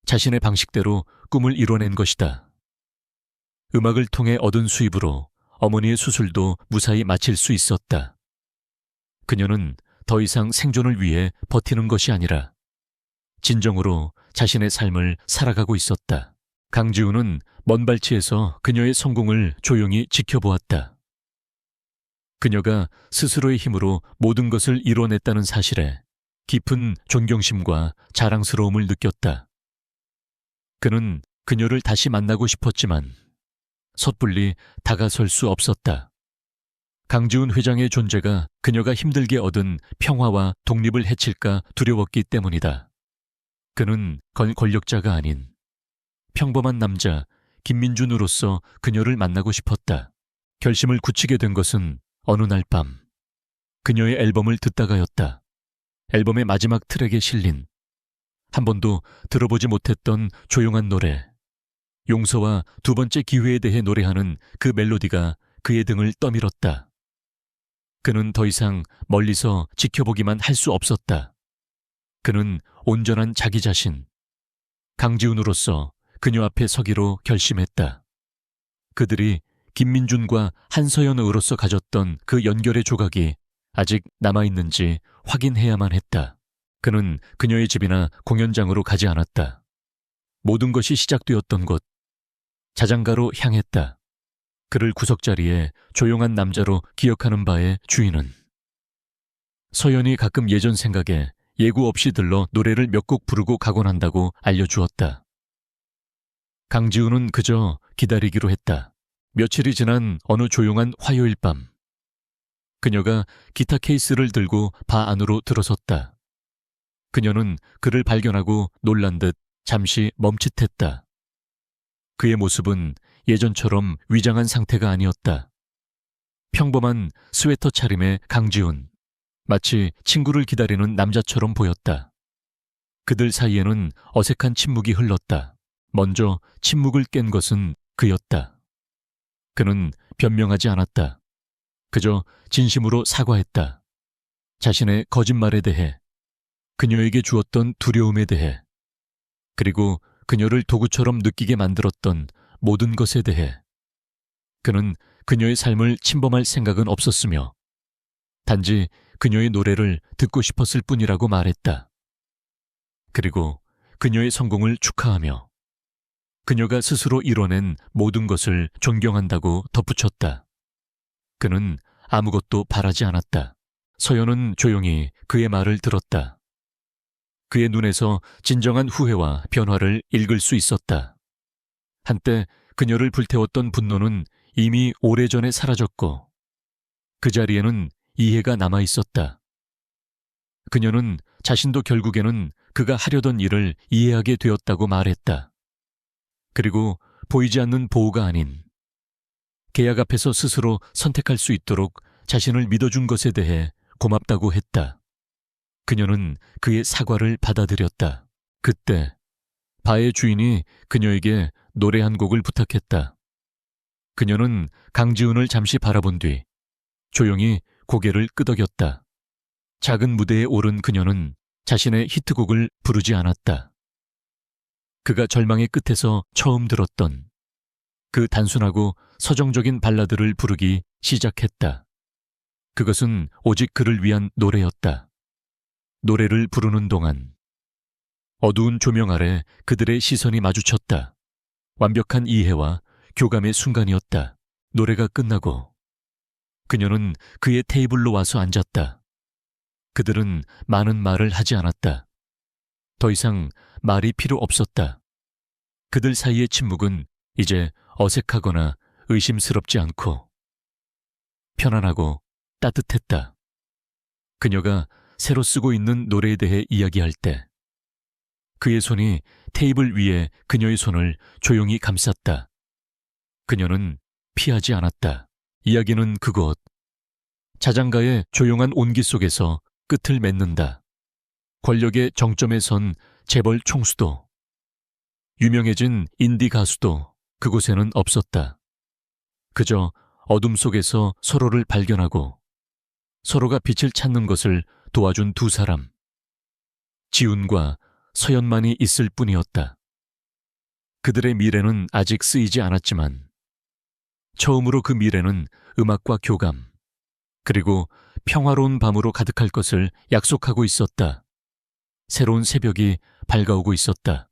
A: 자신의 방식대로 꿈을 이뤄낸 것이다. 음악을 통해 얻은 수입으로 어머니의 수술도 무사히 마칠 수 있었다. 그녀는 더 이상 생존을 위해 버티는 것이 아니라 진정으로 자신의 삶을 살아가고 있었다. 강지훈은 먼 발치에서 그녀의 성공을 조용히 지켜보았다. 그녀가 스스로의 힘으로 모든 것을 이뤄냈다는 사실에 깊은 존경심과 자랑스러움을 느꼈다. 그는 그녀를 다시 만나고 싶었지만 섣불리 다가설 수 없었다. 강지훈 회장의 존재가 그녀가 힘들게 얻은 평화와 독립을 해칠까 두려웠기 때문이다. 그는 권력자가 아닌 평범한 남자 김민준으로서 그녀를 만나고 싶었다. 결심을 굳히게 된 것은 어느 날 밤 그녀의 앨범을 듣다가였다. 앨범의 마지막 트랙에 실린 한 번도 들어보지 못했던 조용한 노래, 용서와 두 번째 기회에 대해 노래하는 그 멜로디가 그의 등을 떠밀었다. 그는 더 이상 멀리서 지켜보기만 할 수 없었다. 그는 온전한 자기 자신, 강지훈으로서 그녀 앞에 서기로 결심했다. 그들이 김민준과 한서연으로서 가졌던 그 연결의 조각이 아직 남아있는지 확인해야만 했다. 그는 그녀의 집이나 공연장으로 가지 않았다. 모든 것이 시작되었던 곳, 자장가로 향했다. 그를 구석자리에 조용한 남자로 기억하는 바의 주인은 서연이 가끔 예전 생각에 예고 없이 들러 노래를 몇 곡 부르고 가곤 한다고 알려주었다. 강지훈은 그저 기다리기로 했다. 며칠이 지난 어느 조용한 화요일 밤, 그녀가 기타 케이스를 들고 바 안으로 들어섰다. 그녀는 그를 발견하고 놀란 듯 잠시 멈칫했다. 그의 모습은 예전처럼 위장한 상태가 아니었다. 평범한 스웨터 차림의 강지훈, 마치 친구를 기다리는 남자처럼 보였다. 그들 사이에는 어색한 침묵이 흘렀다. 먼저 침묵을 깬 것은 그였다. 그는 변명하지 않았다. 그저 진심으로 사과했다. 자신의 거짓말에 대해, 그녀에게 주었던 두려움에 대해, 그리고 그녀를 도구처럼 느끼게 만들었던 모든 것에 대해 그는 그녀의 삶을 침범할 생각은 없었으며 단지 그녀의 노래를 듣고 싶었을 뿐이라고 말했다. 그리고 그녀의 성공을 축하하며 그녀가 스스로 이뤄낸 모든 것을 존경한다고 덧붙였다. 그는 아무것도 바라지 않았다. 서연은 조용히 그의 말을 들었다. 그의 눈에서 진정한 후회와 변화를 읽을 수 있었다. 한때 그녀를 불태웠던 분노는 이미 오래전에 사라졌고 그 자리에는 이해가 남아 있었다. 그녀는 자신도 결국에는 그가 하려던 일을 이해하게 되었다고 말했다. 그리고 보이지 않는 보호가 아닌 계약 앞에서 스스로 선택할 수 있도록 자신을 믿어준 것에 대해 고맙다고 했다. 그녀는 그의 사과를 받아들였다. 그때 바의 주인이 그녀에게 노래 한 곡을 부탁했다. 그녀는 강지훈을 잠시 바라본 뒤 조용히 고개를 끄덕였다. 작은 무대에 오른 그녀는 자신의 히트곡을 부르지 않았다. 그가 절망의 끝에서 처음 들었던 그 단순하고 서정적인 발라드를 부르기 시작했다. 그것은 오직 그를 위한 노래였다. 노래를 부르는 동안 어두운 조명 아래 그들의 시선이 마주쳤다. 완벽한 이해와 교감의 순간이었다. 노래가 끝나고 그녀는 그의 테이블로 와서 앉았다. 그들은 많은 말을 하지 않았다. 더 이상 말이 필요 없었다. 그들 사이의 침묵은 이제 어색하거나 의심스럽지 않고 편안하고 따뜻했다. 그녀가 새로 쓰고 있는 노래에 대해 이야기할 때 그의 손이 테이블 위에 그녀의 손을 조용히 감쌌다. 그녀는 피하지 않았다. 이야기는 그곳 자장가의 조용한 온기 속에서 끝을 맺는다. 권력의 정점에 선 재벌 총수도 유명해진 인디 가수도 그곳에는 없었다. 그저 어둠 속에서 서로를 발견하고 서로가 빛을 찾는 것을 도와준 두 사람, 지훈과 서연만이 있을 뿐이었다. 그들의 미래는 아직 쓰이지 않았지만 처음으로 그 미래는 음악과 교감, 그리고 평화로운 밤으로 가득할 것을 약속하고 있었다. 새로운 새벽이 밝아오고 있었다.